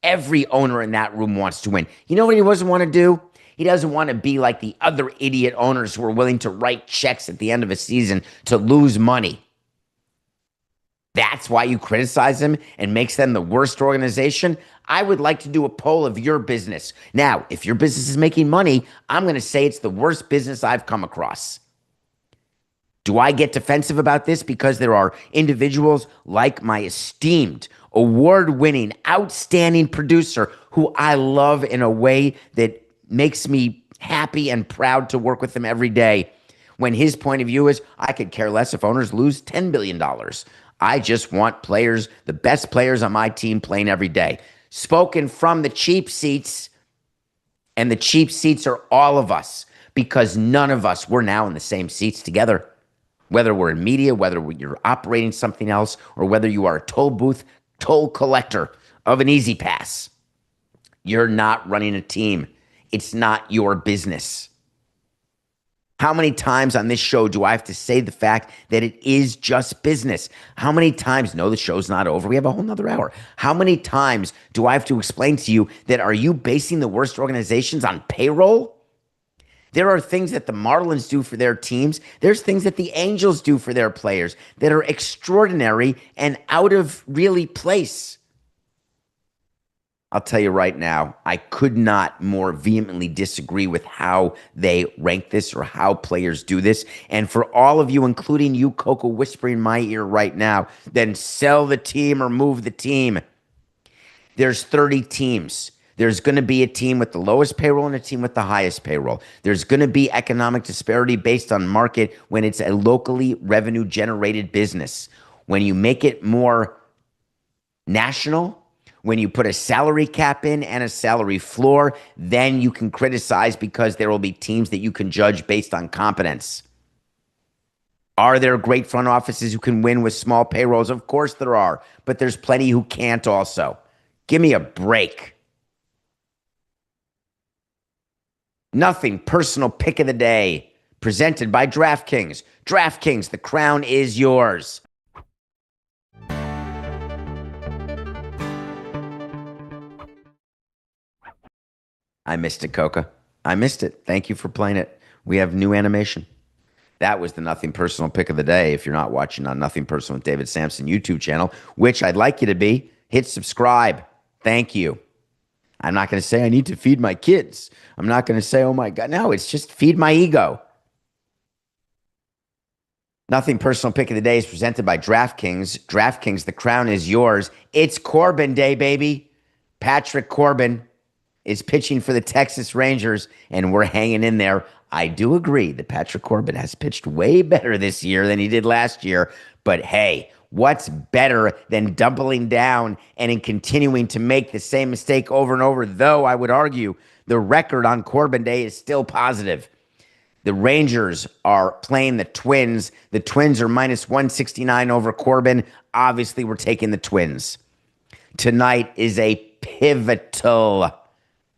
Every owner in that room wants to win. You know what he doesn't want to do? He doesn't want to be like the other idiot owners who are willing to write checks at the end of a season to lose money. That's why you criticize them and makes them the worst organization? I would like to do a poll of your business. Now, if your business is making money, I'm going to say it's the worst business I've come across. Do I get defensive about this because there are individuals like my esteemed, award-winning, outstanding producer who I love in a way that makes me happy and proud to work with him every day, when his point of view is, I could care less if owners lose $10 billion. I just want players, the best players on my team, playing every day. Spoken from the cheap seats, and the cheap seats are all of us, because none of us, we're now in the same seats together. Whether we're in media, whether you're operating something else, or whether you are a toll booth toll collector of an Easy Pass, you're not running a team. It's not your business. How many times on this show do I have to say the fact that it is just business? How many times, no, the show's not over, we have a whole nother hour. How many times do I have to explain to you that are you basing the worst organizations on payroll? There are things that the Marlins do for their teams. There's things that the Angels do for their players that are extraordinary and out of really place. I'll tell you right now, I could not more vehemently disagree with how they rank this or how players do this. And for all of you, including you, Coco, whispering in my ear right now, then sell the team or move the team. There's 30 teams. There's going to be a team with the lowest payroll and a team with the highest payroll. There's going to be economic disparity based on market when it's a locally revenue generated business. When you make it more national, when you put a salary cap in and a salary floor, then you can criticize because there will be teams that you can judge based on competence. Are there great front offices who can win with small payrolls? Of course there are, but there's plenty who can't also. Give me a break. Nothing personal pick of the day, presented by DraftKings. DraftKings, the crown is yours. I missed it, Coca. I missed it. Thank you for playing it. We have new animation. That was the Nothing Personal pick of the day. If you're not watching on Nothing Personal with David Samson YouTube channel, which I'd like you to be, hit subscribe. Thank you. I'm not going to say I need to feed my kids. I'm not going to say, oh my God. No, it's just feed my ego. Nothing Personal pick of the day is presented by DraftKings. DraftKings, the crown is yours. It's Corbin Day, baby. Patrick Corbin is pitching for the Texas Rangers, and we're hanging in there. I do agree that Patrick Corbin has pitched way better this year than he did last year, but hey, what's better than doubling down and in continuing to make the same mistake over and over, though I would argue the record on Corbin Day is still positive. The Rangers are playing the Twins. The Twins are minus 169 over Corbin. Obviously, we're taking the Twins. Tonight is a pivotal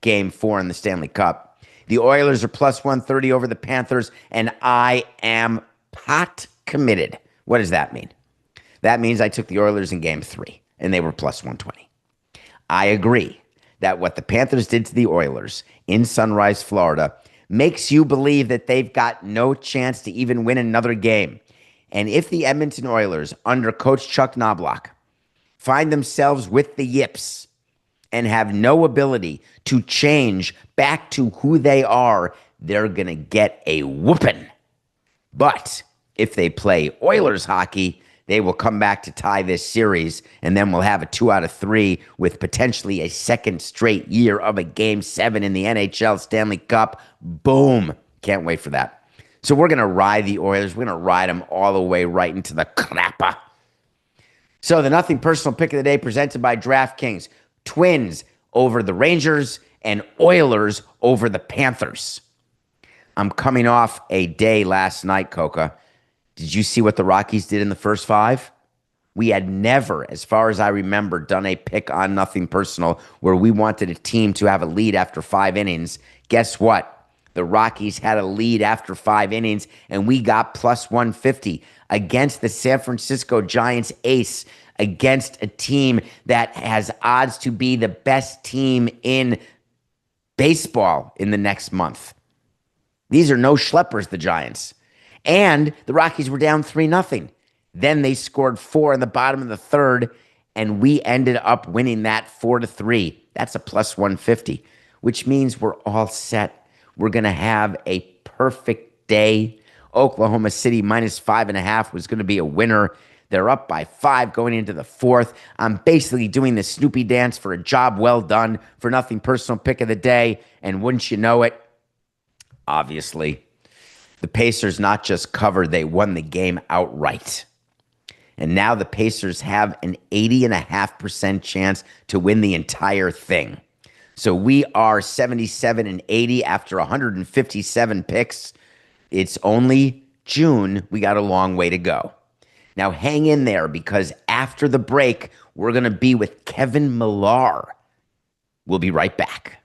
Game 4 in the Stanley Cup. The Oilers are plus 130 over the Panthers, and I am pot committed. What does that mean? That means I took the Oilers in Game 3, and they were plus 120. I agree that what the Panthers did to the Oilers in Sunrise, Florida, makes you believe that they've got no chance to even win another game. And if the Edmonton Oilers, under Coach Chuck Knobloch, find themselves with the yips and have no ability to change back to who they are, they're going to get a whooping. But if they play Oilers hockey, they will come back to tie this series, and then we'll have a 2 out of 3 with potentially a second straight year of a Game 7 in the NHL Stanley Cup. Boom. Can't wait for that. So we're going to ride the Oilers. We're going to ride them all the way right into the crapper. So the Nothing Personal pick of the day presented by DraftKings. Twins over the Rangers and Oilers over the Panthers. I'm coming off a day last night, Coca. Did you see what the Rockies did in the first 5? We had never, as far as I remember, done a pick on Nothing Personal where we wanted a team to have a lead after 5 innings. Guess what? The Rockies had a lead after 5 innings, and we got plus 150 against the San Francisco Giants ace, against a team that has odds to be the best team in baseball in the next month. These are no schleppers, the Giants. And the Rockies were down 3-0. Then they scored 4 in the bottom of the third, and we ended up winning that 4-3. That's a plus 150, which means we're all set. We're going to have a perfect day. Oklahoma City minus 5.5 was going to be a winner. They're up by 5 going into the 4th. I'm basically doing the Snoopy dance for a job well done for Nothing Personal pick of the day. And wouldn't you know it, obviously, the Pacers not just covered, they won the game outright. And now the Pacers have an 80.5% chance to win the entire thing. So we are 77-80 after 157 picks. It's only June. We got a long way to go. Now hang in there, because after the break, we're going to be with Kevin Millar. We'll be right back.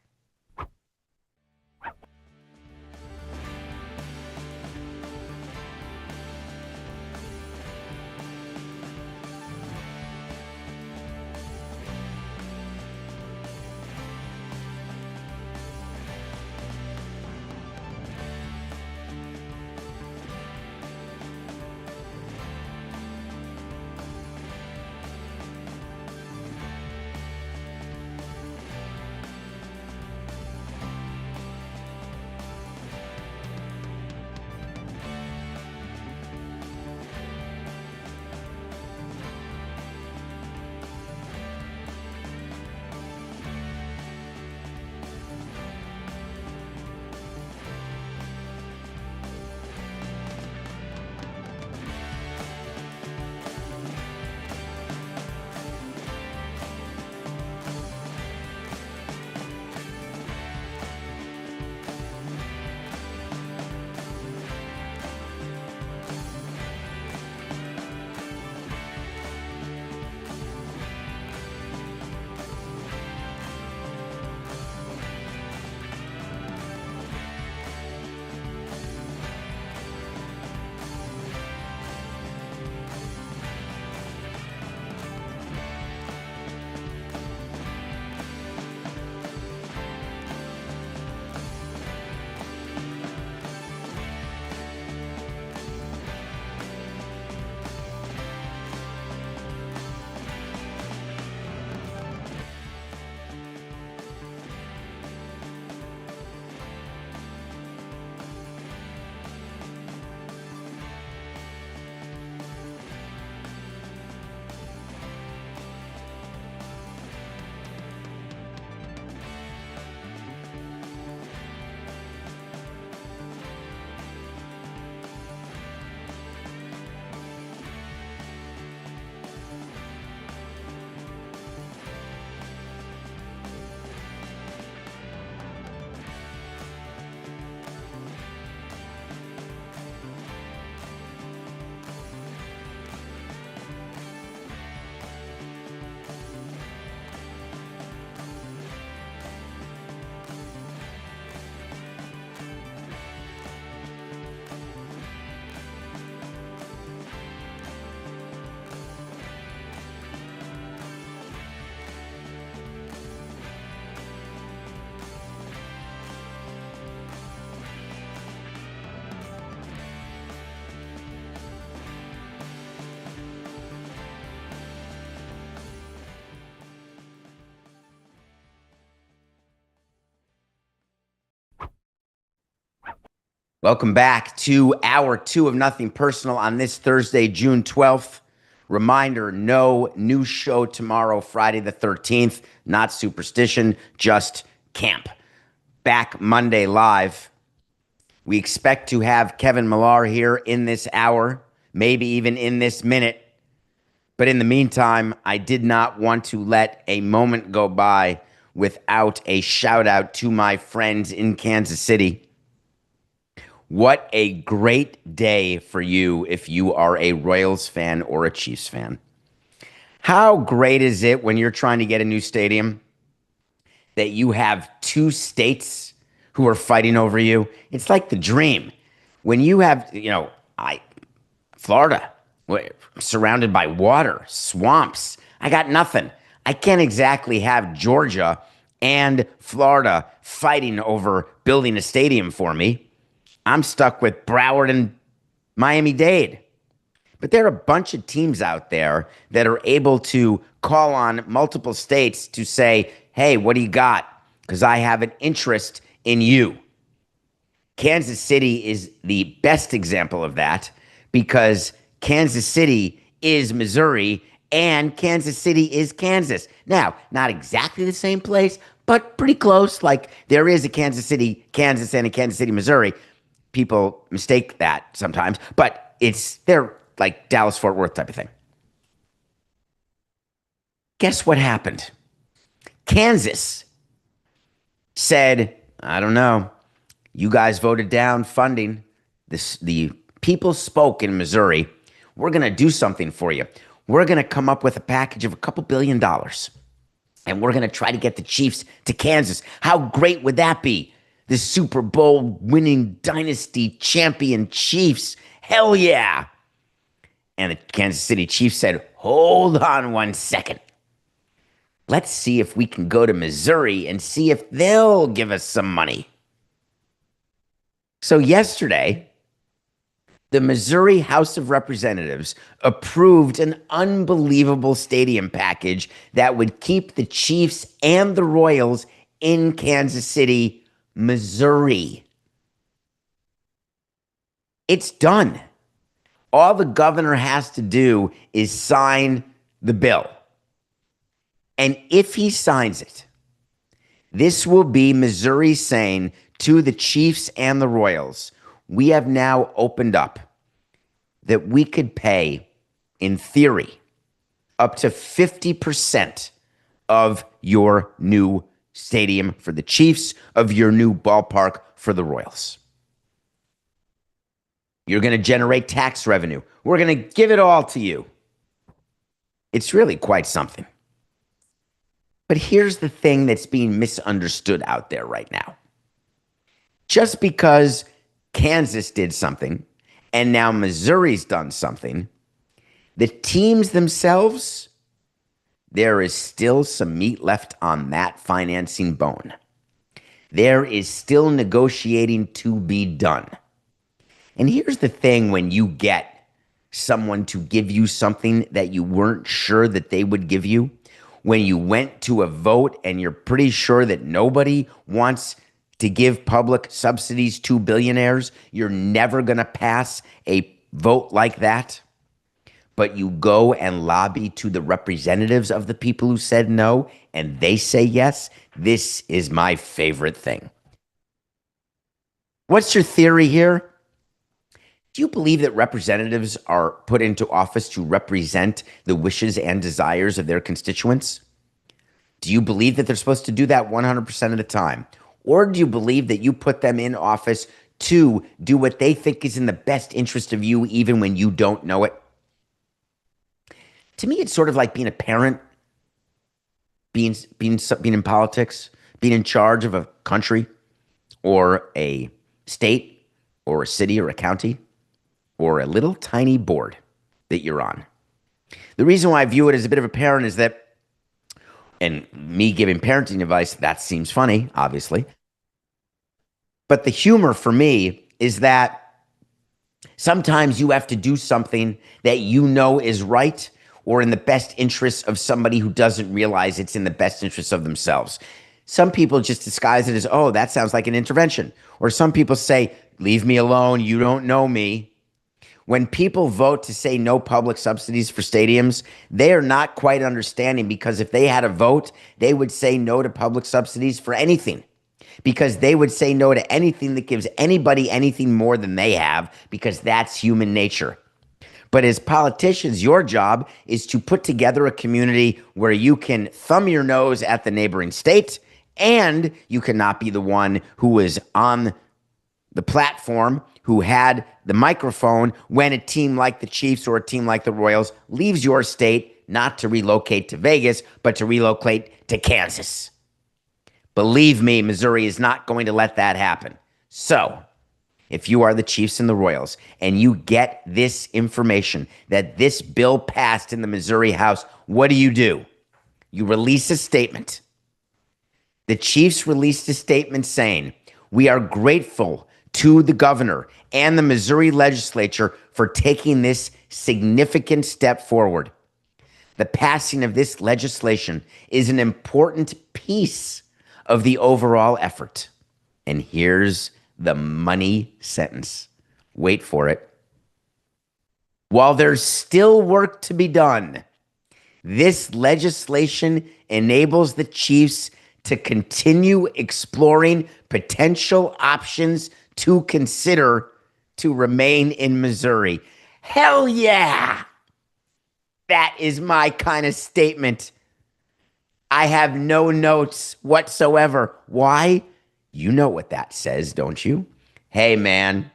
Welcome back to hour two of Nothing Personal on this Thursday, June 12th. Reminder, no new show tomorrow, Friday the 13th. Not superstition, just camp. Back Monday live. We expect to have Kevin Millar here in this hour, maybe even in this minute. But in the meantime, I did not want to let a moment go by without a shout out to my friends in Kansas City. What a great day for you if you are a Royals fan or a Chiefs fan. How great is it when you're trying to get a new stadium that you have two states who are fighting over you? It's like the dream. When you have, Florida, surrounded by water, swamps. I got nothing. I can't exactly have Georgia and Florida fighting over building a stadium for me. I'm stuck with Broward and Miami-Dade. But there are a bunch of teams out there that are able to call on multiple states to say, hey, what do you got? Because I have an interest in you. Kansas City is the best example of that because Kansas City is Missouri and Kansas City is Kansas. Now, not exactly the same place, but pretty close. Like there is a Kansas City, Kansas, and a Kansas City, Missouri. People mistake that sometimes, but they're like Dallas-Fort Worth type of thing. Guess what happened? Kansas said, I don't know, you guys voted down funding. The people spoke in Missouri. We're going to do something for you. We're going to come up with a package of a couple $2 billion, and we're going to try to get the Chiefs to Kansas. How great would that be? The Super Bowl winning dynasty champion Chiefs. Hell yeah. And the Kansas City Chiefs said, hold on 1 second. Let's see if we can go to Missouri and see if they'll give us some money. So yesterday, the Missouri House of Representatives approved an unbelievable stadium package that would keep the Chiefs and the Royals in Kansas City, Missouri. It's done. All the governor has to do is sign the bill. And if he signs it, this will be Missouri saying to the Chiefs and the Royals, we have now opened up that we could pay, in theory, up to 50% of your new stadium for the Chiefs, of your new ballpark for the Royals. You're going to generate tax revenue. We're going to give it all to you. It's really quite something. But here's the thing that's being misunderstood out there right now. Just because Kansas did something and now Missouri's done something, the teams themselves, there is still some meat left on that financing bone. There is still negotiating to be done. And here's the thing when you get someone to give you something that you weren't sure that they would give you, when you went to a vote and you're pretty sure that nobody wants to give public subsidies to billionaires, you're never going to pass a vote like that. But you go and lobby to the representatives of the people who said no, and they say yes. This is my favorite thing. What's your theory here? Do you believe that representatives are put into office to represent the wishes and desires of their constituents? Do you believe that they're supposed to do that 100% of the time? Or do you believe that you put them in office to do what they think is in the best interest of you, even when you don't know it? To me, it's sort of like being a parent, being in politics, being in charge of a country or a state or a city or a county or a little tiny board that you're on. The reason why I view it as a bit of a parent is that, and me giving parenting advice, that seems funny, obviously. But the humor for me is that sometimes you have to do something that you know is right or in the best interest of somebody who doesn't realize it's in the best interest of themselves. Some people just disguise it as, oh, that sounds like an intervention. Or some people say, leave me alone. You don't know me. When people vote to say no public subsidies for stadiums, they are not quite understanding, because if they had a vote, they would say no to public subsidies for anything, because they would say no to anything that gives anybody anything more than they have, because that's human nature. But as politicians, your job is to put together a community where you can thumb your nose at the neighboring state, and you cannot be the one who is on the platform, who had the microphone when a team like the Chiefs or a team like the Royals leaves your state, not to relocate to Vegas, but to relocate to Kansas. Believe me, Missouri is not going to let that happen. So, if you are the Chiefs and the Royals and you get this information that this bill passed in the Missouri House, what do? You release a statement. The Chiefs released a statement saying, we are grateful to the governor and the Missouri legislature for taking this significant step forward. The passing of this legislation is an important piece of the overall effort. And here's the money sentence. Wait for it. While there's still work to be done, this legislation enables the Chiefs to continue exploring potential options to consider to remain in Missouri. Hell yeah! That is my kind of statement. I have no notes whatsoever. Why? You know what that says, don't you? Hey, man,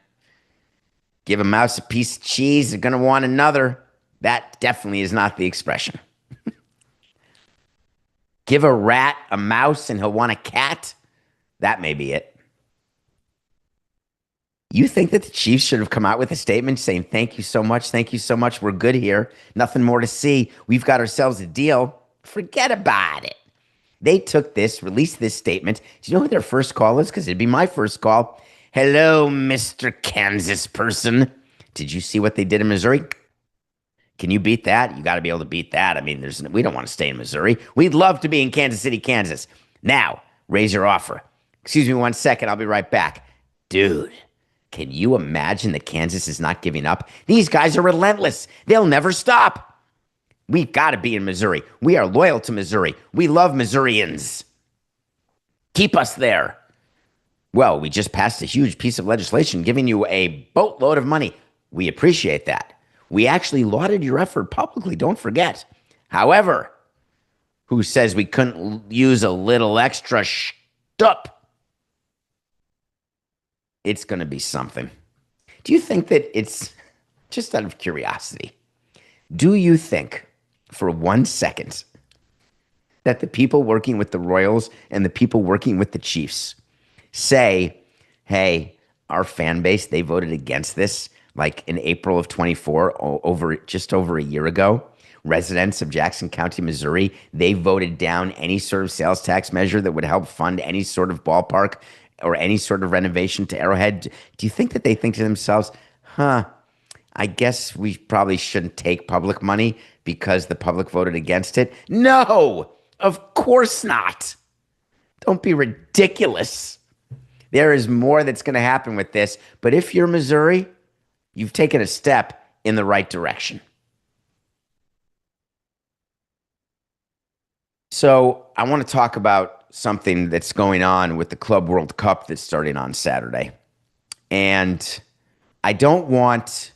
give a mouse a piece of cheese, they're going to want another. That definitely is not the expression. Give a rat a mouse and he'll want a cat. That may be it. You think that the Chiefs should have come out with a statement saying, thank you so much, we're good here, nothing more to see, we've got ourselves a deal? Forget about it. They took this, released this statement. Do you know who their first call is? Because it'd be my first call. Hello, Mr. Kansas person. Did you see what they did in Missouri? Can you beat that? You got to be able to beat that. I mean, we don't want to stay in Missouri. We'd love to be in Kansas City, Kansas. Now, raise your offer. Excuse me 1 second. I'll be right back. Dude, can you imagine that Kansas is not giving up? These guys are relentless. They'll never stop. We've got to be in Missouri. We are loyal to Missouri. We love Missourians. Keep us there. Well, we just passed a huge piece of legislation giving you a boatload of money. We appreciate that. We actually lauded your effort publicly, don't forget. However, who says we couldn't use a little extra shtup? It's going to be something. Do you think that it's, just out of curiosity, do you think for 1 second that the people working with the Royals and the people working with the Chiefs say, hey, our fan base, they voted against this like in April of 24, just over a year ago? Residents of Jackson County, Missouri, they voted down any sort of sales tax measure that would help fund any sort of ballpark or any sort of renovation to Arrowhead. Do you think that they think to themselves, I guess we probably shouldn't take public money because the public voted against it? No, of course not. Don't be ridiculous. There is more that's going to happen with this. But if you're Missouri, you've taken a step in the right direction. So I want to talk about something that's going on with the Club World Cup that's starting on Saturday. And I don't want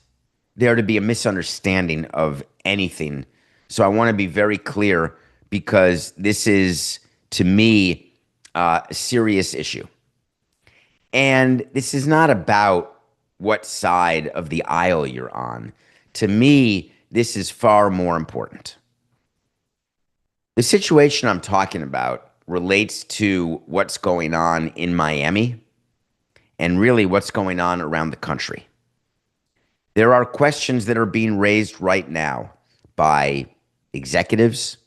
there to be a misunderstanding of anything. So I want to be very clear, because this is, to me, a serious issue. And this is not about what side of the aisle you're on. To me, this is far more important. The situation I'm talking about relates to what's going on in Miami and really what's going on around the country. There are questions that are being raised right now by executives,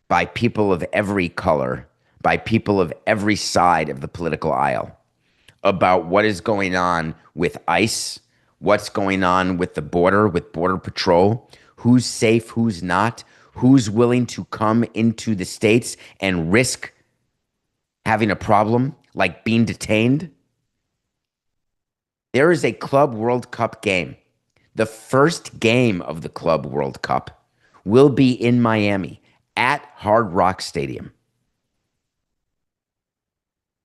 by people of every color, by people of every side of the political aisle, about what is going on with ICE, what's going on with the border, with Border Patrol, who's safe, who's not, who's willing to come into the states and risk having a problem like being detained, there is a Club World Cup game. The first game of the Club World Cup will be in Miami at Hard Rock Stadium.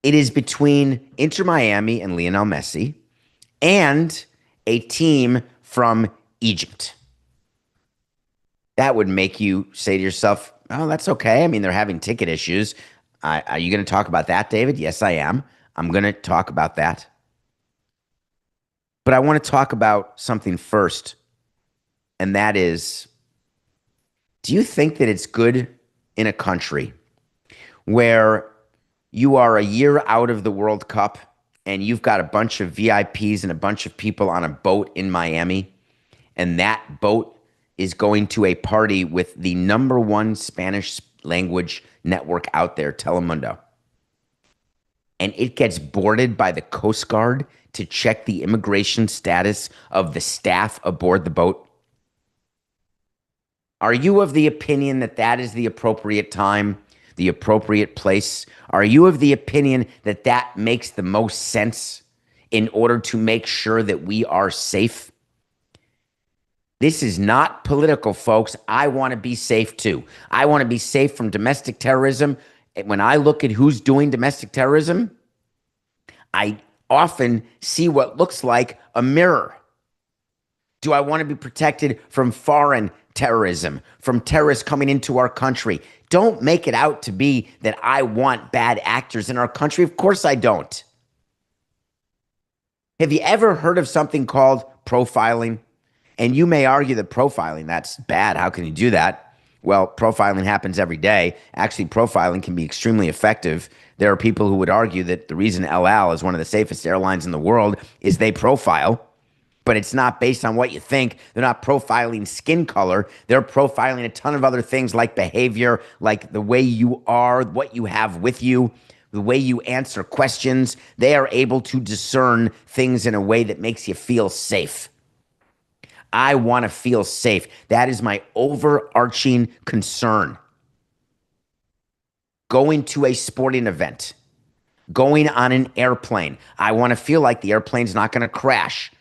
It is between Inter Miami and Lionel Messi and a team from Egypt. That would make you say to yourself, oh, that's okay. I mean, they're having ticket issues. Are you going to talk about that, David? Yes, I am. I'm going to talk about that. But I want to talk about something first, and that is, do you think that it's good in a country where you are a year out of the World Cup and you've got a bunch of VIPs and a bunch of people on a boat in Miami, and that boat is going to a party with the number one Spanish language network out there, Telemundo, and it gets boarded by the Coast Guard to check the immigration status of the staff aboard the boat? Are you of the opinion that that is the appropriate time, the appropriate place? Are you of the opinion that that makes the most sense in order to make sure that we are safe? This is not political, folks. I want to be safe too. I want to be safe from domestic terrorism. When I look at who's doing domestic terrorism, I often see what looks like a mirror. Do I want to be protected from foreign terrorism, from terrorists coming into our country? Don't make it out to be that I want bad actors in our country. Of course I don't. Have you ever heard of something called profiling? And you may argue that profiling, that's bad. How can you do that? Well, profiling happens every day. Actually, profiling can be extremely effective. There are people who would argue that the reason El Al is one of the safest airlines in the world is they profile, but it's not based on what you think. They're not profiling skin color. They're profiling a ton of other things like behavior, like the way you are, what you have with you, the way you answer questions. They are able to discern things in a way that makes you feel safe. I want to feel safe. That is my overarching concern. Going to a sporting event, going on an airplane, I want to feel like the airplane's not going to crash.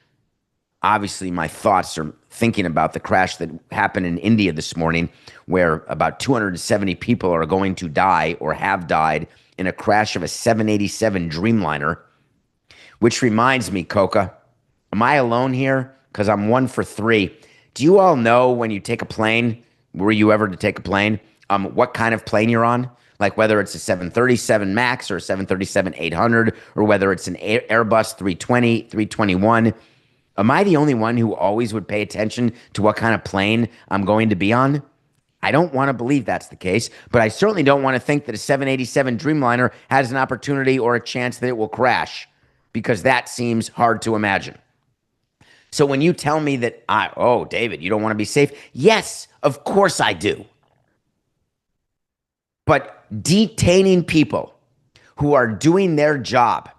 Obviously, my thoughts are thinking about the crash that happened in India this morning, where about 270 people are going to die or have died in a crash of a 787 Dreamliner, which reminds me, Coca, am I alone here? Because I'm 1 for 3. Do you all know when you take a plane, were you ever to take a plane, what kind of plane you're on? Like whether it's a 737 MAX or a 737-800, or whether it's an Airbus 320, 321. Am I the only one who always would pay attention to what kind of plane I'm going to be on? I don't want to believe that's the case, but I certainly don't want to think that a 787 Dreamliner has an opportunity or a chance that it will crash, because that seems hard to imagine. So when you tell me that, oh, David, you don't want to be safe? Yes, of course I do. But detaining people who are doing their job,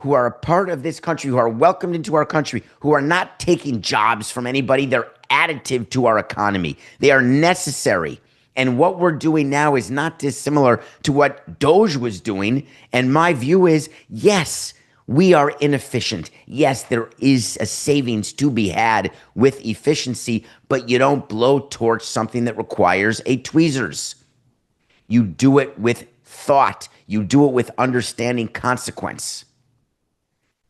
who are a part of this country, who are welcomed into our country, who are not taking jobs from anybody, they're additive to our economy. They are necessary. And what we're doing now is not dissimilar to what Doge was doing. And my view is, yes, we are inefficient. Yes, there is a savings to be had with efficiency, but you don't blowtorch something that requires a tweezers. You do it with thought. You do it with understanding consequence.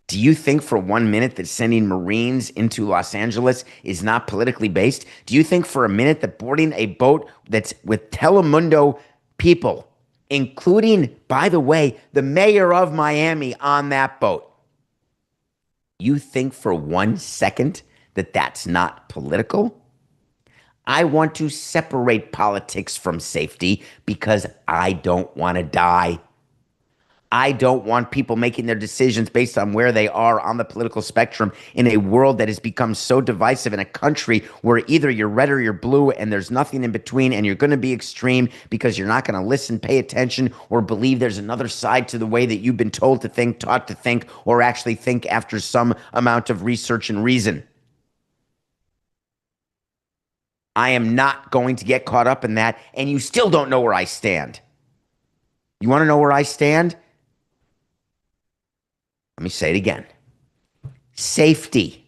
Do you think for 1 minute that sending Marines into Los Angeles is not politically based? Do you think for a minute that boarding a boat that's with Telemundo people, including, by the way, the mayor of Miami on that boat, you think for 1 second that that's not political? I want to separate politics from safety because I don't want to die. I don't want people making their decisions based on where they are on the political spectrum in a world that has become so divisive, in a country where either you're red or you're blue and there's nothing in between, and you're going to be extreme because you're not going to listen, pay attention, or believe there's another side to the way that you've been told to think, taught to think, or actually think after some amount of research and reason. I am not going to get caught up in that, and you still don't know where I stand. You want to know where I stand? Let me say it again. Safety.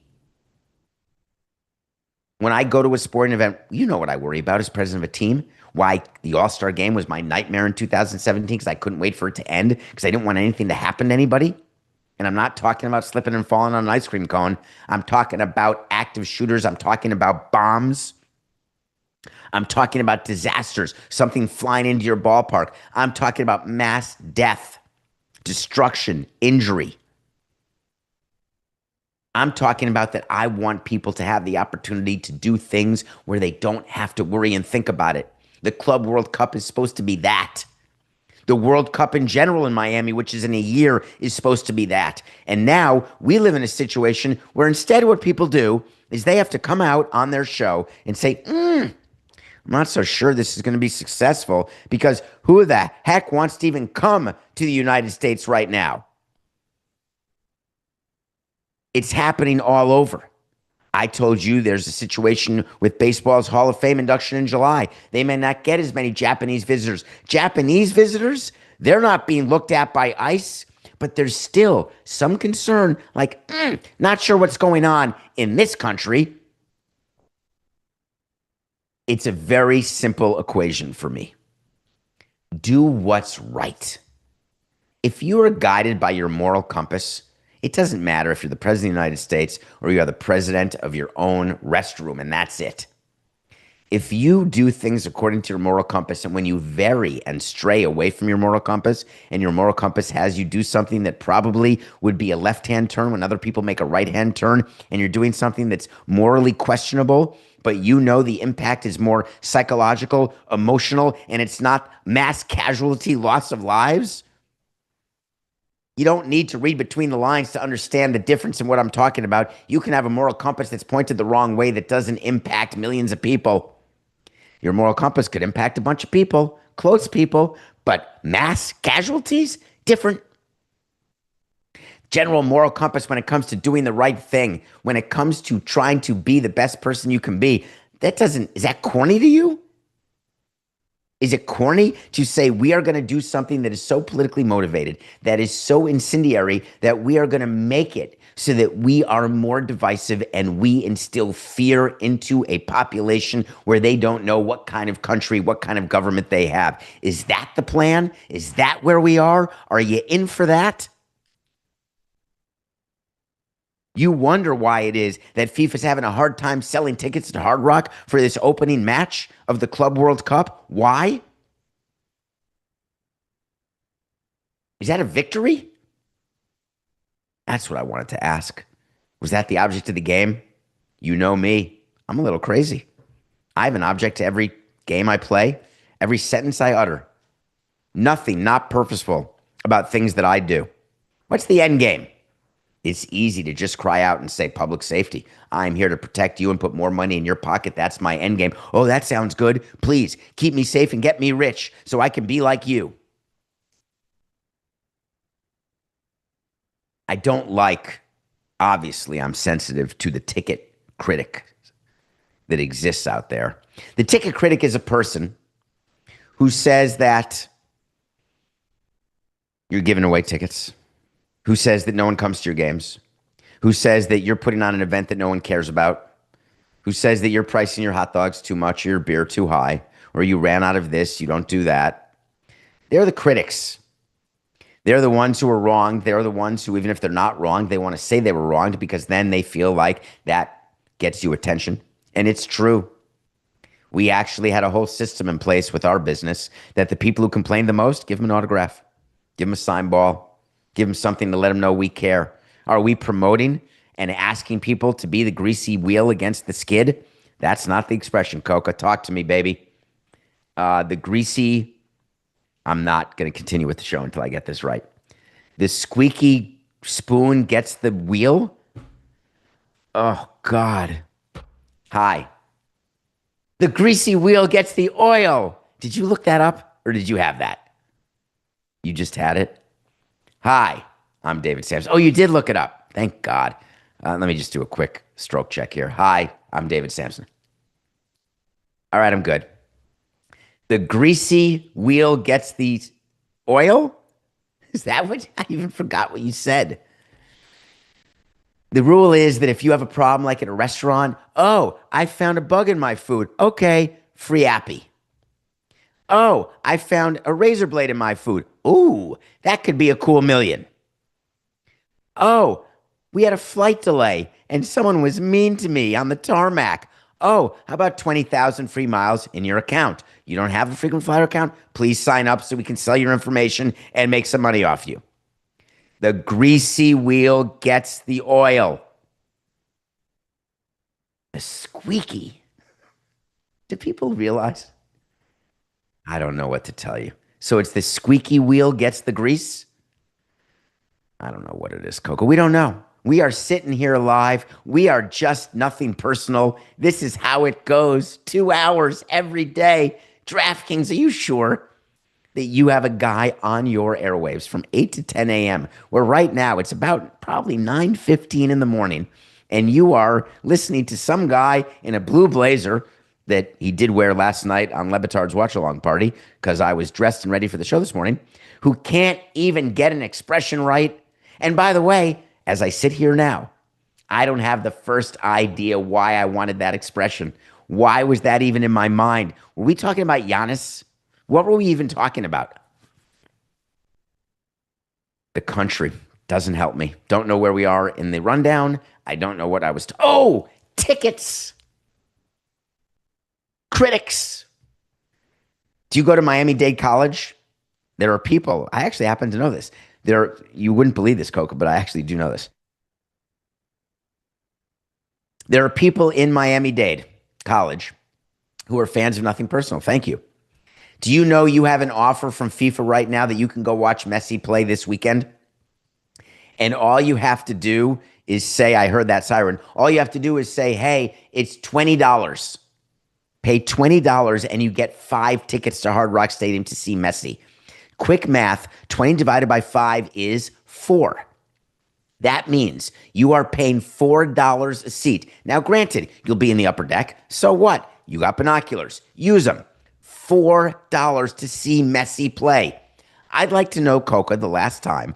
When I go to a sporting event, you know what I worry about as president of a team. Why the All-Star game was my nightmare in 2017 because I couldn't wait for it to end because I didn't want anything to happen to anybody. And I'm not talking about slipping and falling on an ice cream cone. I'm talking about active shooters. I'm talking about bombs. I'm talking about disasters, something flying into your ballpark. I'm talking about mass death, destruction, injury. I'm talking about that I want people to have the opportunity to do things where they don't have to worry and think about it. The Club World Cup is supposed to be that. The World Cup in general in Miami, which is in a year, is supposed to be that. And now we live in a situation where instead what people do is they have to come out on their show and say, I'm not so sure this is going to be successful because who the heck wants to even come to the United States right now? It's happening all over. I told you there's a situation with baseball's Hall of Fame induction in July. They may not get as many Japanese visitors. Japanese visitors, they're not being looked at by ICE, but there's still some concern like, not sure what's going on in this country. It's a very simple equation for me. Do what's right. If you are guided by your moral compass, it doesn't matter if you're the president of the United States or you are the president of your own restroom, and that's it. If you do things according to your moral compass, and when you vary and stray away from your moral compass, and your moral compass has you do something that probably would be a left-hand turn when other people make a right-hand turn, and you're doing something that's morally questionable, but you know the impact is more psychological, emotional, and it's not mass casualty, loss of lives, you don't need to read between the lines to understand the difference in what I'm talking about. You can have a moral compass that's pointed the wrong way that doesn't impact millions of people. Your moral compass could impact a bunch of people, close people, but mass casualties, different. General moral compass when it comes to doing the right thing, when it comes to trying to be the best person you can be, is that corny to you? Is it corny to say we are going to do something that is so politically motivated, that is so incendiary, that we are going to make it so that we are more divisive and we instill fear into a population where they don't know what kind of country, what kind of government they have? Is that the plan? Is that where we are? Are you in for that? You wonder why it is that FIFA's having a hard time selling tickets to Hard Rock for this opening match of the Club World Cup. Why? Is that a victory? That's what I wanted to ask. Was that the object of the game? You know me. I'm a little crazy. I have an object to every game I play, every sentence I utter. Nothing not purposeful about things that I do. What's the end game? It's easy to just cry out and say public safety. I'm here to protect you and put more money in your pocket. That's my end game. Oh, that sounds good. Please keep me safe and get me rich so I can be like you. I don't like, obviously, I'm sensitive to the ticket critic that exists out there. The ticket critic is a person who says that you're giving away tickets, who says that no one comes to your games, who says that you're putting on an event that no one cares about, who says that you're pricing your hot dogs too much or your beer too high, or you ran out of this, you don't do that. They're the critics. They're the ones who are wrong. They're the ones who, even if they're not wrong, they want to say they were wronged because then they feel like that gets you attention. And it's true. We actually had a whole system in place with our business that the people who complained the most, give them an autograph, give them a sign ball, give them something to let them know we care. Are we promoting and asking people to be the greasy wheel against the skid? That's not the expression, Coca. Talk to me, baby. The greasy, I'm not going to continue with the show until I get this right. The squeaky spoon gets the wheel? Oh, God. Hi. The greasy wheel gets the oil. Did you look that up or did you have that? You just had it? Hi, I'm David Samson. Oh, you did look it up. Thank God. Let me just do a quick stroke check here. Hi, I'm David Samson. All right, I'm good. The greasy wheel gets the oil? Is that what? I even forgot what you said. The rule is that if you have a problem like at a restaurant, oh, I found a bug in my food. Okay, free appy. Oh, I found a razor blade in my food. Ooh, that could be a cool million. Oh, we had a flight delay and someone was mean to me on the tarmac. Oh, how about 20,000 free miles in your account? You don't have a frequent flyer account? Please sign up so we can sell your information and make some money off you. The greasy wheel gets the oil. The squeaky. Do people realize? I don't know what to tell you. So it's the squeaky wheel gets the grease? I don't know what it is, Coco. We don't know. We are sitting here live. We are just nothing personal. This is how it goes. 2 hours every day. DraftKings, are you sure that you have a guy on your airwaves from 8 to 10 a.m., where right now it's about probably 9:15 in the morning, and you are listening to some guy in a blue blazer that he did wear last night on Lebitard's watch-along party, because I was dressed and ready for the show this morning, who can't even get an expression right. And by the way, as I sit here now, I don't have the first idea why I wanted that expression. Why was that even in my mind? Were we talking about Giannis? What were we even talking about? The country doesn't help me. Don't know where we are in the rundown. I don't know what I was. Oh, tickets. Critics. Do you go to Miami-Dade College? There are people. I actually happen to know this. You wouldn't believe this, Coco, but I actually do know this. There are people in Miami-Dade College who are fans of Nothing Personal. Thank you. Do you know you have an offer from FIFA right now that you can go watch Messi play this weekend? And all you have to do is say, I heard that siren. All you have to do is say, hey, it's $20. Pay $20 and you get 5 tickets to Hard Rock Stadium to see Messi. Quick math, 20 divided by 5 is 4. That means you are paying $4 a seat. Now, granted, you'll be in the upper deck. So what? You got binoculars. Use them. $4 to see Messi play. I'd like to know, Coca, the last time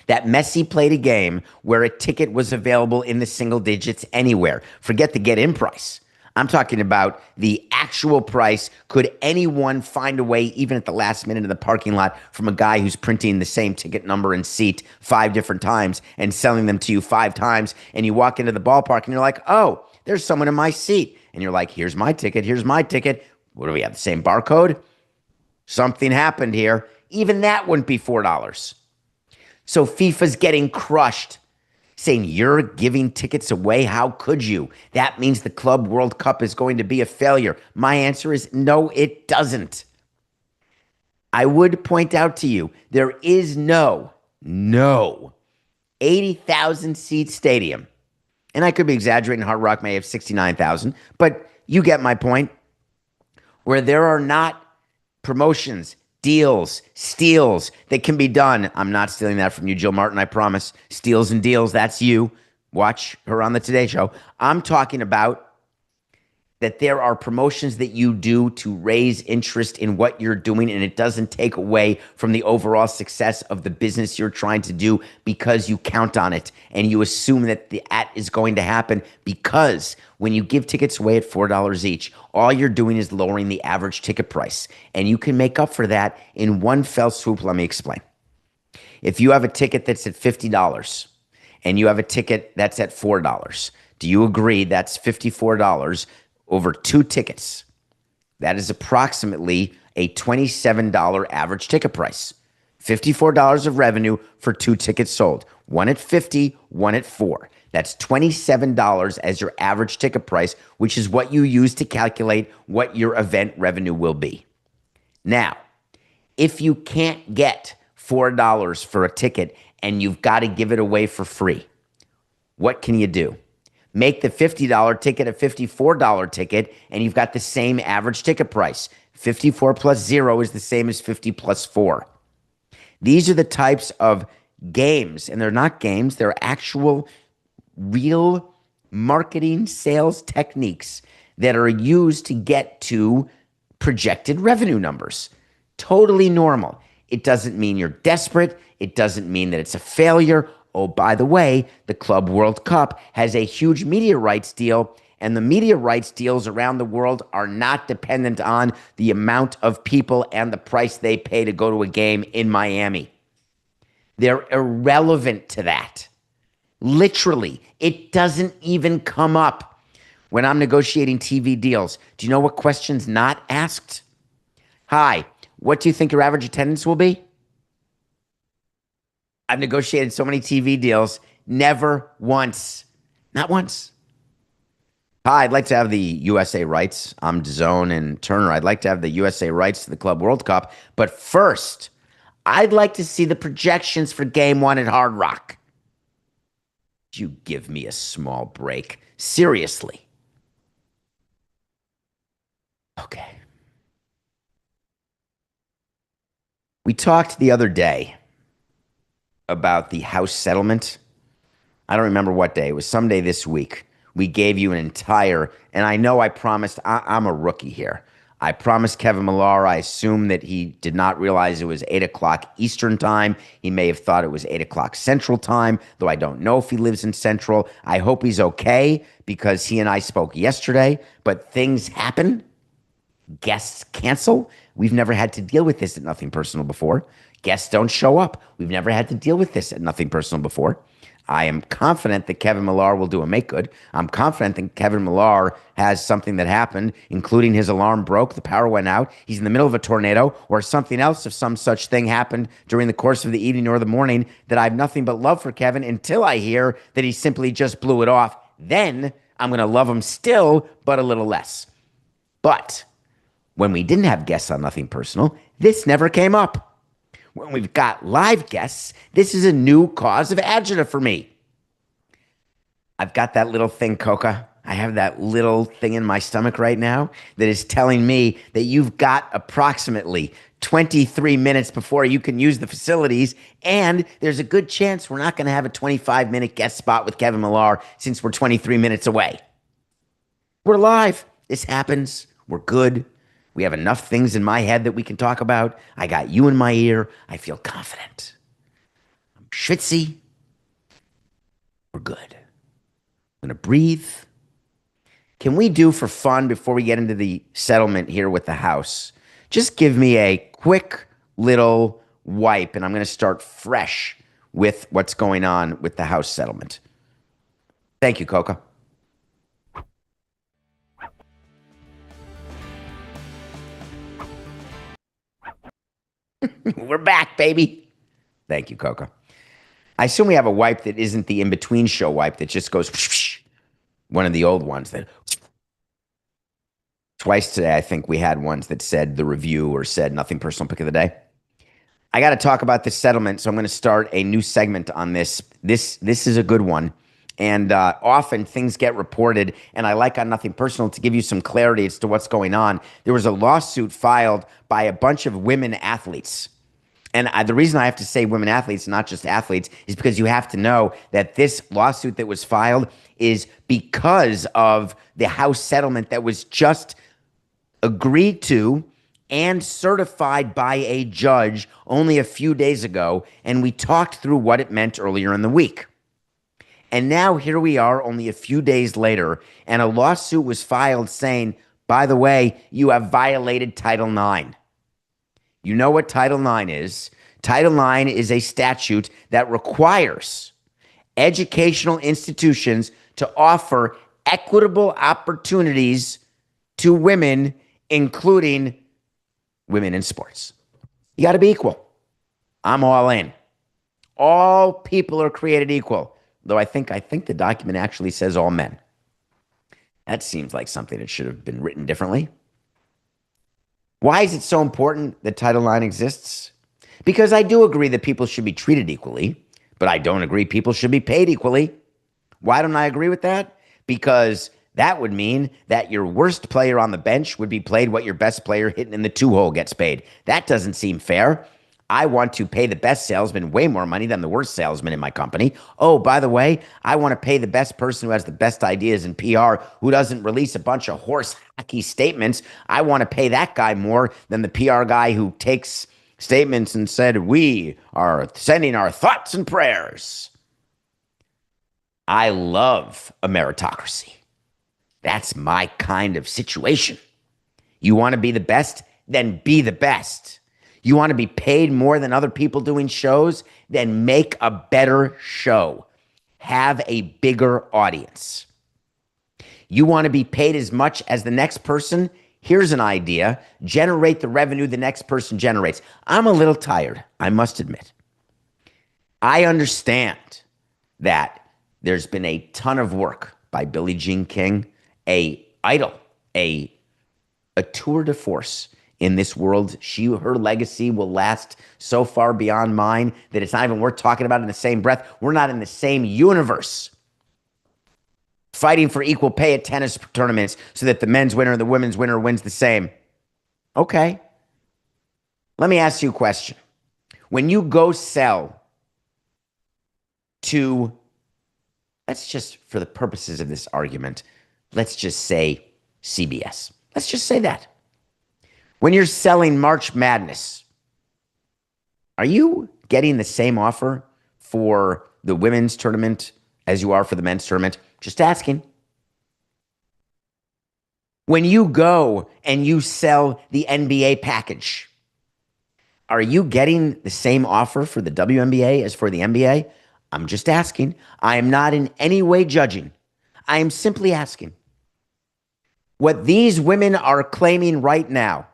that Messi played a game where a ticket was available in the single digits anywhere. Forget the get-in price. I'm talking about the actual price. Could anyone find a way, even at the last minute of the parking lot, from a guy who's printing the same ticket number and seat 5 different times and selling them to you 5 times, and you walk into the ballpark and you're like, oh, there's someone in my seat. And you're like, here's my ticket, here's my ticket. What do we have, the same barcode? Something happened here. Even that wouldn't be $4. So FIFA's getting crushed, saying you're giving tickets away. How could you? That means the Club World Cup is going to be a failure. My answer is no, it doesn't. I would point out to you, there is no 80,000 seat stadium. And I could be exaggerating. Hard Rock may have 69,000, but you get my point. Where there are not promotions, deals, steals that can be done. I'm not stealing that from you, Jill Martin, I promise. Steals and deals, that's you. Watch her on the Today Show. I'm talking about that there are promotions that you do to raise interest in what you're doing, and it doesn't take away from the overall success of the business you're trying to do because you count on it and you assume that that is going to happen, because when you give tickets away at $4 each, all you're doing is lowering the average ticket price, and you can make up for that in one fell swoop. Let me explain. If you have a ticket that's at $50 and you have a ticket that's at $4, do you agree that's $54 over 2 tickets? That is approximately a $27 average ticket price. $54 of revenue for 2 tickets sold. One at $50, one at $4. That's $27 as your average ticket price, which is what you use to calculate what your event revenue will be. Now, if you can't get $4 for a ticket and you've got to give it away for free, what can you do? Make the $50 ticket a $54 ticket, and you've got the same average ticket price. 54 plus 0 is the same as 50 plus 4. These are the types of games, and they're not games, they're actual, real marketing sales techniques that are used to get to projected revenue numbers. Totally normal. It doesn't mean you're desperate. It doesn't mean that it's a failure. Oh, by the way, the Club World Cup has a huge media rights deal, and the media rights deals around the world are not dependent on the amount of people and the price they pay to go to a game in Miami. They're irrelevant to that. Literally, it doesn't even come up when I'm negotiating TV deals. Do you know what question's not asked? Hi, what do you think your average attendance will be? I've negotiated so many TV deals, never once, not once. Hi, I'd like to have the USA rights. I'm DAZN and Turner. I'd like to have the USA rights to the Club World Cup. But first, I'd like to see the projections for Game 1 at Hard Rock. You give me a small break. Seriously. Okay. We talked the other day about the house settlement. I don't remember what day. It was some day this week. We gave you an entire, and I know I promised, I'm a rookie here. I promised Kevin Millar, I assume that he did not realize it was 8 o'clock Eastern time. He may have thought it was 8 o'clock Central time, though I don't know if he lives in Central. I hope he's okay because he and I spoke yesterday, but things happen. Guests cancel. We've never had to deal with this at Nothing Personal before. Guests don't show up. We've never had to deal with this at Nothing Personal before. I am confident that Kevin Millar will do a make good. I'm confident that Kevin Millar has something that happened, including his alarm broke, the power went out, he's in the middle of a tornado, or something else if some such thing happened during the course of the evening or the morning, that I have nothing but love for Kevin until I hear that he simply just blew it off. Then I'm going to love him still, but a little less. But when we didn't have guests on Nothing Personal, this never came up. When we've got live guests, this is a new cause of agita for me. I've got that little thing, Coca. I have that little thing in my stomach right now that is telling me that you've got approximately 23 minutes before you can use the facilities, and there's a good chance we're not going to have a 25-minute guest spot with Kevin Millar since we're 23 minutes away. We're live. This happens. We're good. We have enough things in my head that we can talk about. I got you in my ear. I feel confident. I'm schwitzy. We're good. I'm going to breathe. Can we do for fun before we get into the settlement here with the house? Just give me a quick little wipe, and I'm going to start fresh with what's going on with the house settlement. Thank you, Coca. We're back, baby. Thank you, Coca. I assume we have a wipe that isn't the in-between show wipe that just goes one of the old ones that twice today. I think we had ones that said the review or said Nothing Personal Pick of the Day. I got to talk about this settlement, so I'm going to start a new segment on this. This is a good one. And often things get reported, and I like on Nothing Personal to give you some clarity as to what's going on. There was a lawsuit filed by a bunch of women athletes. And the reason I have to say women athletes, not just athletes, is because you have to know that this lawsuit that was filed is because of the house settlement that was just agreed to and certified by a judge only a few days ago. And we talked through what it meant earlier in the week. And now here we are only a few days later, and a lawsuit was filed saying, by the way, you have violated Title IX. You know what Title IX is. Title IX is a statute that requires educational institutions to offer equitable opportunities to women, including women in sports. You got to be equal. I'm all in. All people are created equal. Though I think the document actually says all men. That seems like something that should have been written differently. Why is it so important that Title IX exists? Because I do agree that people should be treated equally, but I don't agree people should be paid equally. Why don't I agree with that? Because that would mean that your worst player on the bench would be paid what your best player hitting in the two-hole gets paid. That doesn't seem fair. I want to pay the best salesman way more money than the worst salesman in my company. Oh, by the way, I want to pay the best person who has the best ideas in PR, who doesn't release a bunch of horse hacky statements. I want to pay that guy more than the PR guy who takes statements and said, we are sending our thoughts and prayers. I love a meritocracy. That's my kind of situation. You want to be the best? Then be the best. You want to be paid more than other people doing shows? Then make a better show. Have a bigger audience. You want to be paid as much as the next person? Here's an idea. Generate the revenue the next person generates. I'm a little tired, I must admit. I understand that there's been a ton of work by Billie Jean King, a idol, a tour de force in this world. Her legacy will last so far beyond mine that it's not even worth talking about in the same breath. We're not in the same universe. Fighting for equal pay at tennis tournaments so that the men's winner and the women's winner wins the same. Okay. Let me ask you a question. When you go sell to, let's just, for the purposes of this argument, let's just say CBS. Let's just say that. When you're selling March Madness, are you getting the same offer for the women's tournament as you are for the men's tournament? Just asking. When you go and you sell the NBA package, are you getting the same offer for the WNBA as for the NBA? I'm just asking. I am not in any way judging. I am simply asking. What these women are claiming right now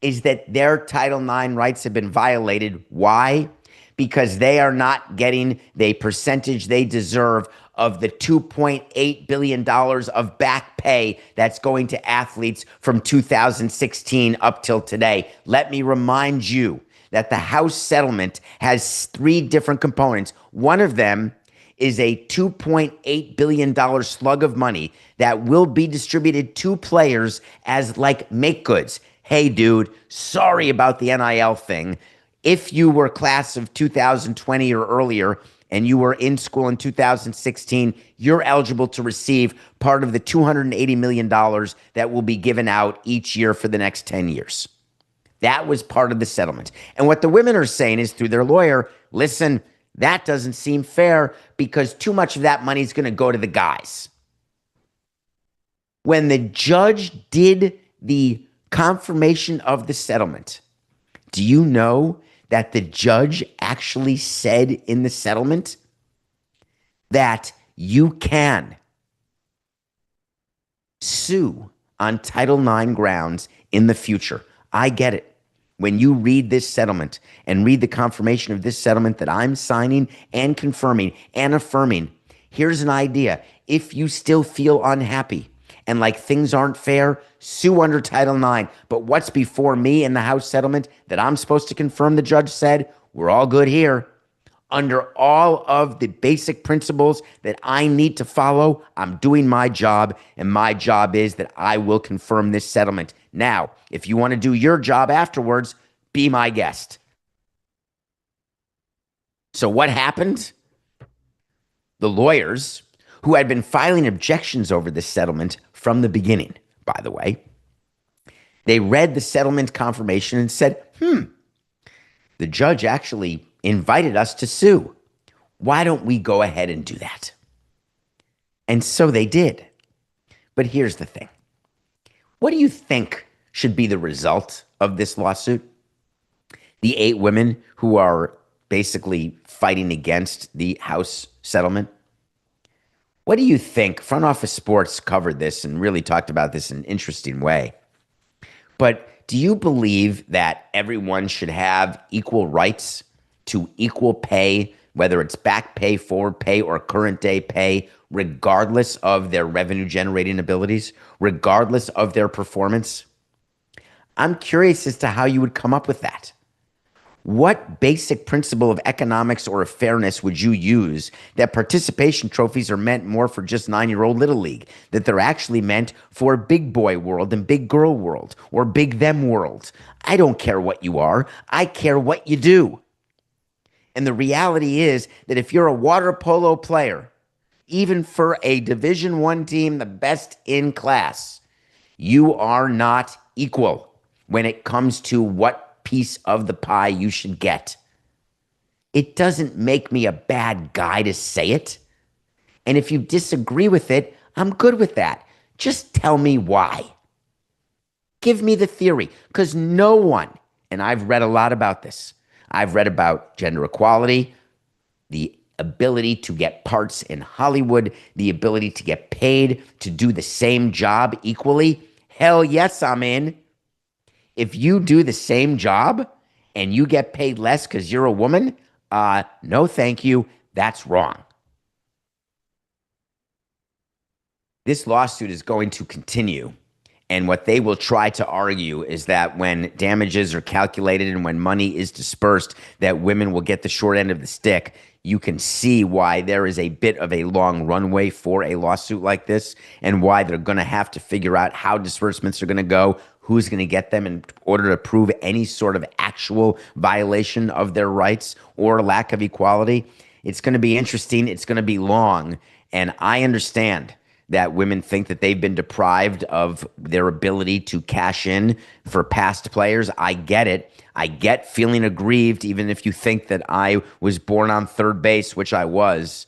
is that their Title IX rights have been violated. Why? Because they are not getting the percentage they deserve of the $2.8 billion of back pay that's going to athletes from 2016 up till today. Let me remind you that the House settlement has 3 different components. One of them is a $2.8 billion slug of money that will be distributed to players as like make goods. Hey, dude, sorry about the NIL thing. If you were class of 2020 or earlier and you were in school in 2016, you're eligible to receive part of the $280 million that will be given out each year for the next 10 years. That was part of the settlement. And what the women are saying is through their lawyer, listen, that doesn't seem fair because too much of that money is going to go to the guys. When the judge did the confirmation of the settlement, do you know that the judge actually said in the settlement that you can sue on Title IX grounds in the future? I get it. When you read this settlement and read the confirmation of this settlement that I'm signing and confirming and affirming, here's an idea. If you still feel unhappy and like things aren't fair, sue under Title IX. But what's before me in the House settlement that I'm supposed to confirm, the judge said, we're all good here. Under all of the basic principles that I need to follow, I'm doing my job, and my job is that I will confirm this settlement. Now, if you want to do your job afterwards, be my guest. So what happened? The lawyers, who had been filing objections over this settlement from the beginning, by the way, they read the settlement confirmation and said, the judge actually invited us to sue. Why don't we go ahead and do that? And so they did. But here's the thing. What do you think should be the result of this lawsuit? The 8 women who are basically fighting against the House settlement. What do you think? Front Office Sports covered this and really talked about this in an interesting way. But do you believe that everyone should have equal rights to equal pay, whether it's back pay, forward pay, or current day pay, regardless of their revenue generating abilities, regardless of their performance? I'm curious as to how you would come up with that. What basic principle of economics or of fairness would you use that participation trophies are meant more for just 9-year-old Little League, that they're actually meant for big boy world and big girl world or big them world? I don't care what you are. I care what you do. And the reality is that if you're a water polo player, even for a Division I team, the best in class, you are not equal when it comes to what piece of the pie you should get. It doesn't make me a bad guy to say it. And if you disagree with it, I'm good with that. Just tell me why. Give me the theory, because no one, and I've read a lot about this, I've read about gender equality, the ability to get parts in Hollywood, the ability to get paid to do the same job equally. Hell yes, I'm in. If you do the same job and you get paid less because you're a woman, no, thank you. That's wrong. This lawsuit is going to continue. And what they will try to argue is that when damages are calculated and when money is dispersed, that women will get the short end of the stick. You can see why there is a bit of a long runway for a lawsuit like this and why they're going to have to figure out how disbursements are going to go, who's going to get them in order to prove any sort of actual violation of their rights or lack of equality. It's going to be interesting. It's going to be long. And I understand that women think that they've been deprived of their ability to cash in for past players. I get it. I get feeling aggrieved, even if you think that I was born on third base, which I was.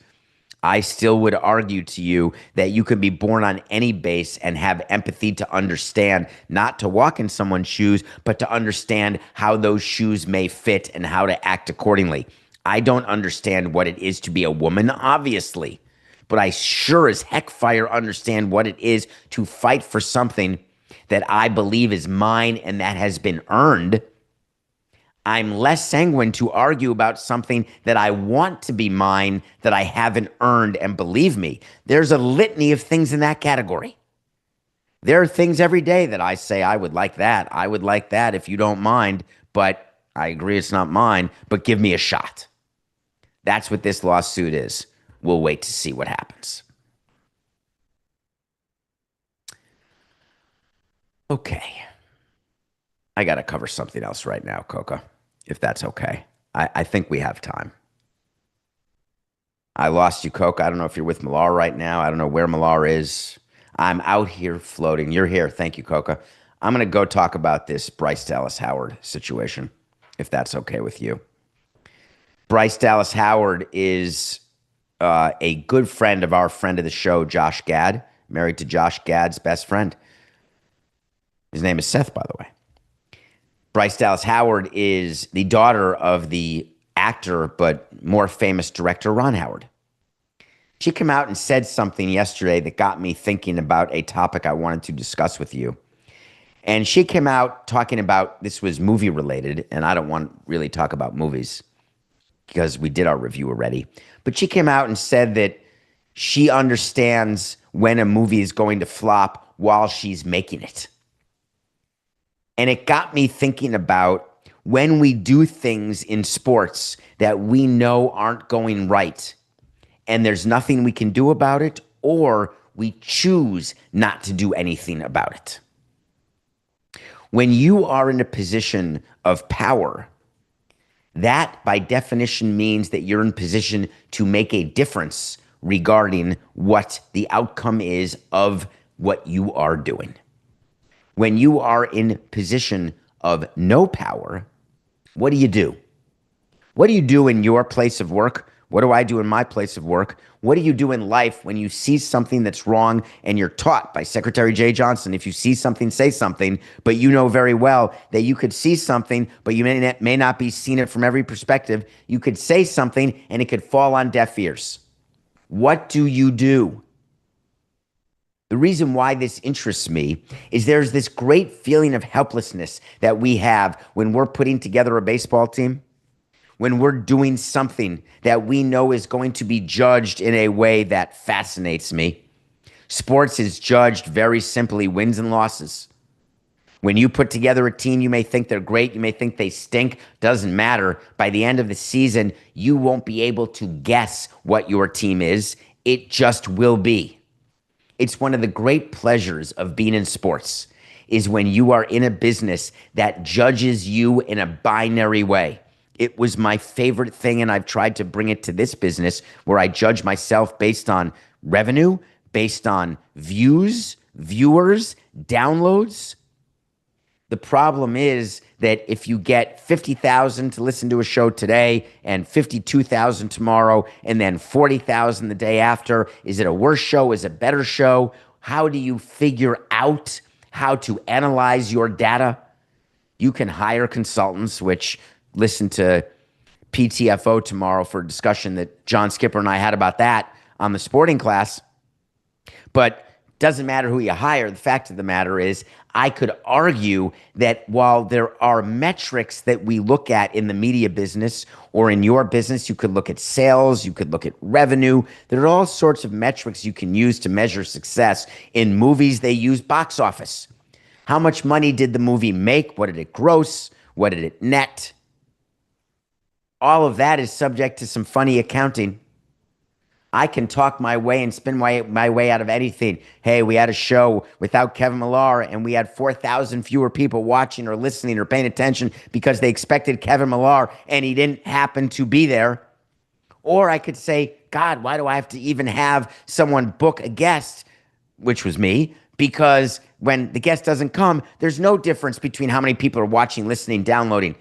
I still would argue to you that you could be born on any base and have empathy to understand, not to walk in someone's shoes, but to understand how those shoes may fit and how to act accordingly. I don't understand what it is to be a woman, obviously. But I sure as heck fire understand what it is to fight for something that I believe is mine and that has been earned. I'm less sanguine to argue about something that I want to be mine that I haven't earned. And believe me, there's a litany of things in that category. There are things every day that I say, I would like that. I would like that if you don't mind. But I agree it's not mine, but give me a shot. That's what this lawsuit is. We'll wait to see what happens. Okay. I got to cover something else right now, Coca, if that's okay. I think we have time. I lost you, Coca. I don't know if you're with Millar right now. I don't know where Millar is. I'm out here floating. You're here. Thank you, Coca. I'm going to go talk about this Bryce Dallas Howard situation, if that's okay with you. Bryce Dallas Howard is a good friend of our friend of the show, Josh Gad, married to Josh Gad's best friend. His name is Seth, by the way. Bryce Dallas Howard is the daughter of the actor, but more famous director, Ron Howard. She came out and said something yesterday that got me thinking about a topic I wanted to discuss with you. And she came out talking about, this was movie related, and I don't want to really talk about movies because we did our review already. But she came out and said that she understands when a movie is going to flop while she's making it. And it got me thinking about when we do things in sports that we know aren't going right, and there's nothing we can do about it, or we choose not to do anything about it. When you are in a position of power, that by definition means that you're in position to make a difference regarding what the outcome is of what you are doing. When you are in position of no power, what do you do? What do you do in your place of work? What do I do in my place of work? What do you do in life when you see something that's wrong and you're taught by Secretary Jay Johnson, if you see something, say something, but you know very well that you could see something, but you may not be seeing it from every perspective. You could say something and it could fall on deaf ears. What do you do? The reason why this interests me is there's this great feeling of helplessness that we have when we're putting together a baseball team, when we're doing something that we know is going to be judged in a way that fascinates me. Sports is judged very simply, wins and losses. When you put together a team, you may think they're great, you may think they stink, doesn't matter. By the end of the season, you won't be able to guess what your team is. It just will be. It's one of the great pleasures of being in sports is when you are in a business that judges you in a binary way. It was my favorite thing, and I've tried to bring it to this business where I judge myself based on revenue, based on views, viewers, downloads. The problem is that if you get 50,000 to listen to a show today and 52,000 tomorrow and then 40,000 the day after, is it a worse show? Is it a better show? How do you figure out how to analyze your data? You can hire consultants, which listen to PTFO tomorrow for a discussion that John Skipper and I had about that on the sporting class. But doesn't matter who you hire. The fact of the matter is, I could argue that while there are metrics that we look at in the media business or in your business, you could look at sales, you could look at revenue. There are all sorts of metrics you can use to measure success. In movies, they use box office. How much money did the movie make? What did it gross? What did it net? All of that is subject to some funny accounting. I can talk my way and spin my way out of anything. Hey, we had a show without Kevin Millar and we had 4,000 fewer people watching or listening or paying attention because they expected Kevin Millar and he didn't happen to be there. Or I could say, God, why do I have to even have someone book a guest, which was me, because when the guest doesn't come, there's no difference between how many people are watching, listening, downloading.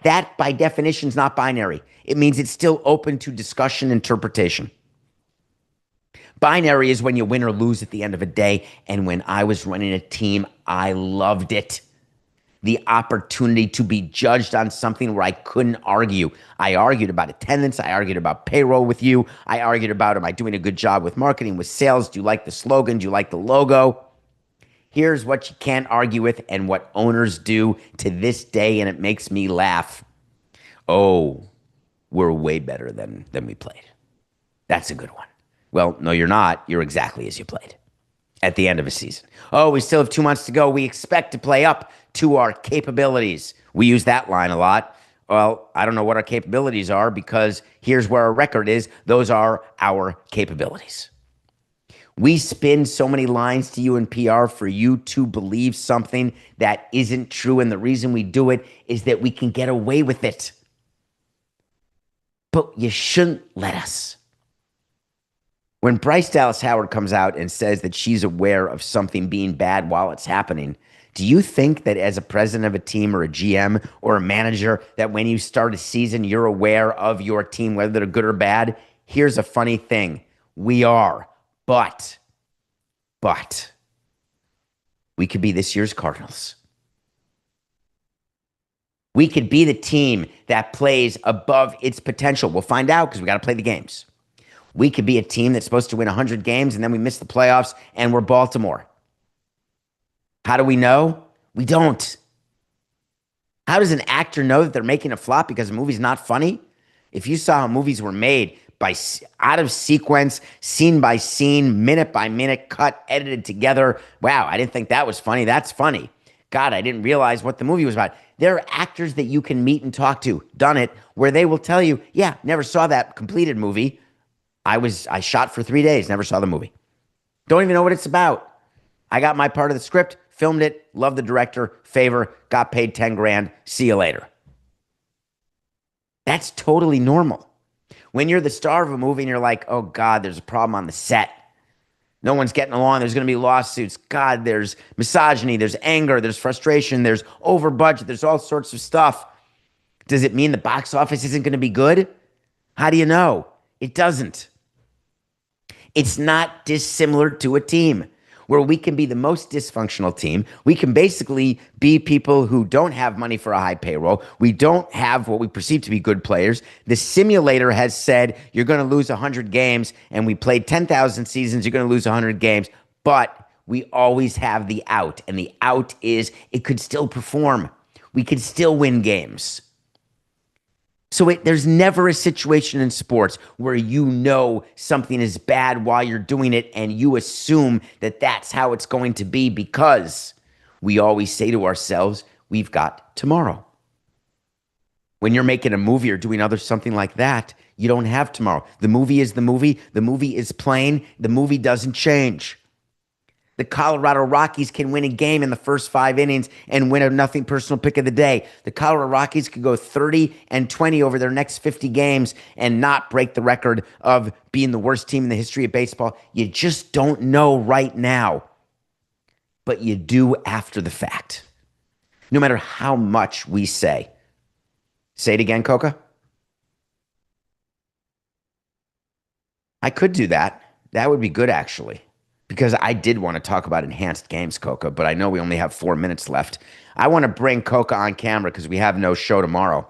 That, by definition, is not binary. It means it's still open to discussion, interpretation. Binary is when you win or lose at the end of a day. And when I was running a team, I loved it. The opportunity to be judged on something where I couldn't argue. I argued about attendance. I argued about payroll with you. I argued about, am I doing a good job with marketing, with sales? Do you like the slogan? Do you like the logo? Here's what you can't argue with and what owners do to this day, and it makes me laugh. Oh, we're way better than we played. That's a good one. Well, no, you're not. You're exactly as you played at the end of a season. Oh, we still have 2 months to go. We expect to play up to our capabilities. We use that line a lot. Well, I don't know what our capabilities are because here's where our record is. Those are our capabilities. We spin so many lines to you in PR for you to believe something that isn't true. And the reason we do it is that we can get away with it. But you shouldn't let us. When Bryce Dallas Howard comes out and says that she's aware of something being bad while it's happening, do you think that as a president of a team or a GM or a manager that when you start a season, you're aware of your team, whether they're good or bad? Here's a funny thing. We are. But we could be this year's Cardinals. We could be the team that plays above its potential. We'll find out because we got to play the games. We could be a team that's supposed to win 100 games and then we miss the playoffs and we're Baltimore. How do we know? We don't. How does an actor know that they're making a flop because a movie's not funny? If you saw how movies were made by out of sequence, scene by scene, minute by minute, cut, edited together, wow, I didn't think that was funny. That's funny. God, I didn't realize what the movie was about. There are actors that you can meet and talk to, done it, where they will tell you, yeah, never saw that completed movie. I shot for 3 days, never saw the movie. Don't even know what it's about. I got my part of the script, filmed it, loved the director, favor, got paid 10 grand, see you later. That's totally normal. When you're the star of a movie and you're like, oh God, there's a problem on the set. No one's getting along. There's going to be lawsuits. God, there's misogyny, there's anger, there's frustration, there's over budget, there's all sorts of stuff. Does it mean the box office isn't going to be good? How do you know? It doesn't. It's not dissimilar to a team where we can be the most dysfunctional team. We can basically be people who don't have money for a high payroll. We don't have what we perceive to be good players. The simulator has said you're going to lose 100 games, and we played 10,000 seasons, you're going to lose 100 games. But we always have the out, and the out is it could still perform. We could still win games. So there's never a situation in sports where you know something is bad while you're doing it and you assume that that's how it's going to be because we always say to ourselves, we've got tomorrow. When you're making a movie or doing something like that, you don't have tomorrow. The movie is the movie. The movie is playing. The movie doesn't change. The Colorado Rockies can win a game in the first 5 innings and win a nothing personal pick of the day. The Colorado Rockies could go 30-20 over their next 50 games and not break the record of being the worst team in the history of baseball. You just don't know right now, but you do after the fact. no matter how much we say it again, Coca. I could do that. That would be good, actually, because I did want to talk about enhanced games, Coca, but I know we only have 4 minutes left. I want to bring Coca on camera because we have no show tomorrow.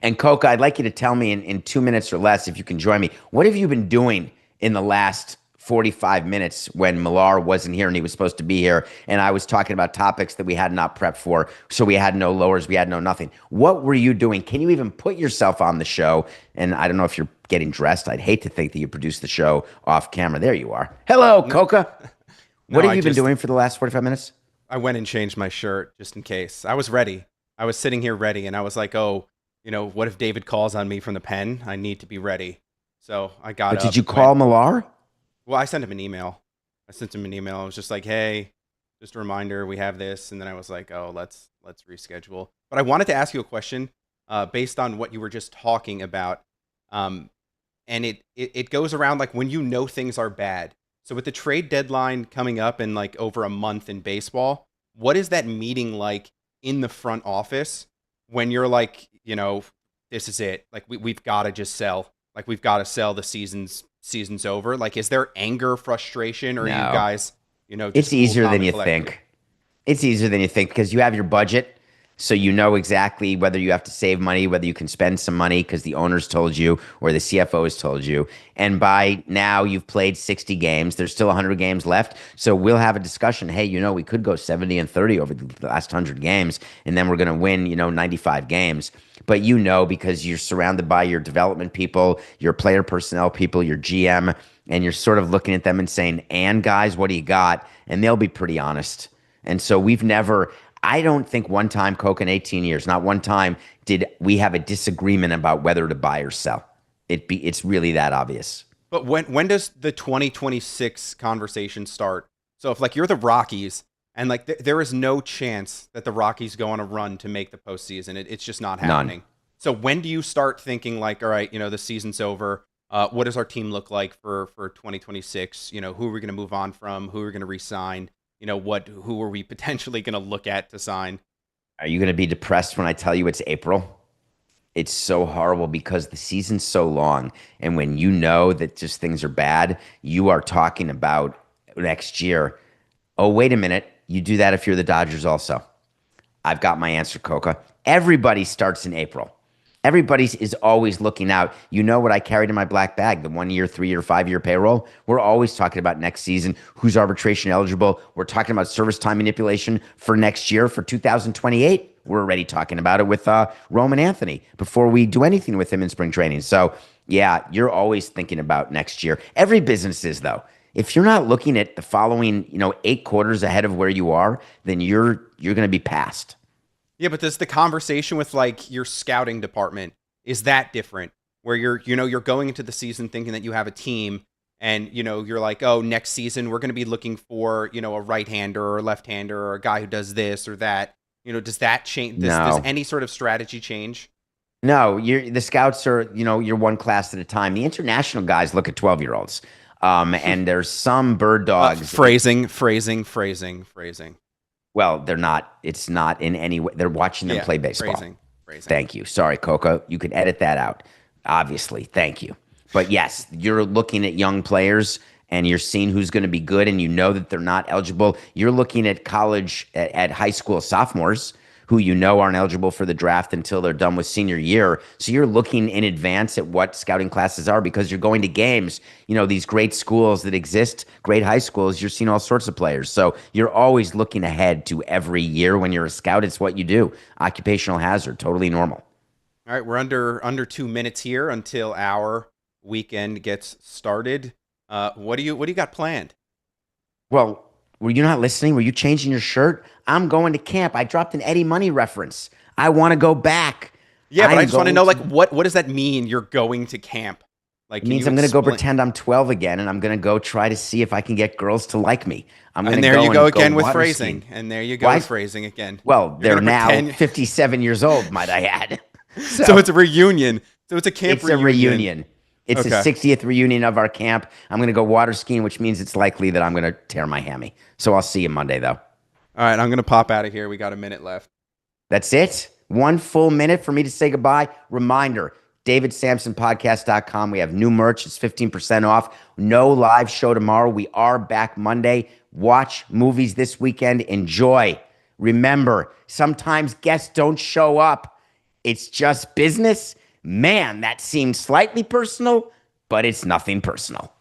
And Coca, I'd like you to tell me in 2 minutes or less, if you can join me, what have you been doing in the last 45 minutes when Millar wasn't here and he was supposed to be here? And I was talking about topics that we had not prepped for. So we had no lowers, we had no nothing. What were you doing? Can you even put yourself on the show? And I don't know if you're getting dressed. I'd hate to think that you produced the show off camera. There you are. Hello, Coca. No, What have you been doing for the last 45 minutes? I went and changed my shirt just in case. I was ready. I was sitting here ready, and I was like, oh, what if David calls on me from the pen? I need to be ready. So I got But up. did you call Millar? Well, I sent him an email. I was just like, hey, just a reminder, we have this. And then I was like, oh, let's reschedule. But I wanted to ask you a question based on what you were just talking about. And it goes around like when things are bad. So with the trade deadline coming up in like over a month in baseball, what is that meeting like in the front office when you're like, this is it. Like we've got to just sell. Like we've got to sell, the season's over. Like, is there anger, frustration, or are you guys, just It's easier cool, calm, than and you collected? think. It's easier than you think because you have your budget. So you know exactly whether you have to save money, whether you can spend some money because the owners told you or the CFO has told you. And by now you've played 60 games. There's still 100 games left. So we'll have a discussion. Hey, we could go 70-30 over the last 100 games, and then we're going to win, 95 games. But because you're surrounded by your development people, your player personnel people, your GM, and you're sort of looking at them and saying, and guys, what do you got? And they'll be pretty honest. And so I don't think one time, Coke, in 18 years, not one time did we have a disagreement about whether to buy or sell. It's really that obvious. But when does the 2026 conversation start? So if like you're the Rockies and like there is no chance that the Rockies go on a run to make the postseason, it's just not happening. None. So when do you start thinking like, all right, the season's over. What does our team look like for 2026? Who are we going to move on from? Who are we going to re-sign? Who are we potentially going to look at to sign? Are you going to be depressed when I tell you it's April? It's so horrible because the season's so long. And when you know that just things are bad, you are talking about next year. Oh, wait a minute. You do that if you're the Dodgers also. I've got my answer, Coca. Everybody starts in April. Everybody is always looking out. You know what I carried in my black bag, the 1 year, 3 year, 5 year payroll. We're always talking about next season, who's arbitration eligible. We're talking about service time manipulation for next year, for 2028. We're already talking about it with Roman Anthony before we do anything with him in spring training. So, yeah, you're always thinking about next year. Every business is, though. If you're not looking at the following, 8 quarters ahead of where you are, then you're going to be past. Yeah, but does the conversation with like your scouting department, is that different? Where you're going into the season thinking that you have a team and, you're like, oh, next season we're going to be looking for, a right-hander or a left-hander or a guy who does this or that. Does that change? Does any sort of strategy change? No, the scouts are, you're one class at a time. The international guys look at 12-year-olds. And there's some bird dogs. Phrasing. Well, they're not. It's not in any way. They're watching them play baseball. Phrasing. Thank you. Sorry, Coco. You can edit that out. Obviously. Thank you. But yes, you're looking at young players and you're seeing who's going to be good and you know that they're not eligible. You're looking at college, at high school sophomores who aren't eligible for the draft until they're done with senior year. So you're looking in advance at what scouting classes are because you're going to games, these great schools that exist, great high schools, you're seeing all sorts of players. So you're always looking ahead to every year when you're a scout. It's what you do. Occupational hazard, totally normal. All right, we're under 2 minutes here until our weekend gets started. What do you got planned? Well, were you not listening? Were you changing your shirt? I'm going to camp. I dropped an Eddie Money reference. I want to go back. Yeah, but I just want to know, like, what does that mean? You're going to camp? Like, it means I'm going to go pretend I'm 12 again, and I'm going to go try to see if I can get girls to like me. And there you go again with phrasing. And there you go with phrasing again. Well, they're now 57 years old, might I add. So it's a reunion. So it's a camp reunion. It's a reunion. It's the 60th reunion of our camp. I'm going to go water skiing, which means it's likely that I'm going to tear my hammy. So I'll see you Monday, though. All right, I'm gonna pop out of here. We got a minute left. That's it. 1 full minute for me to say goodbye. Reminder, davidsamsonpodcast.com. We have new merch. It's 15% off. No live show tomorrow. We are back Monday. Watch movies this weekend. Enjoy. Remember, sometimes guests don't show up. It's just business. Man, that seems slightly personal, but it's nothing personal.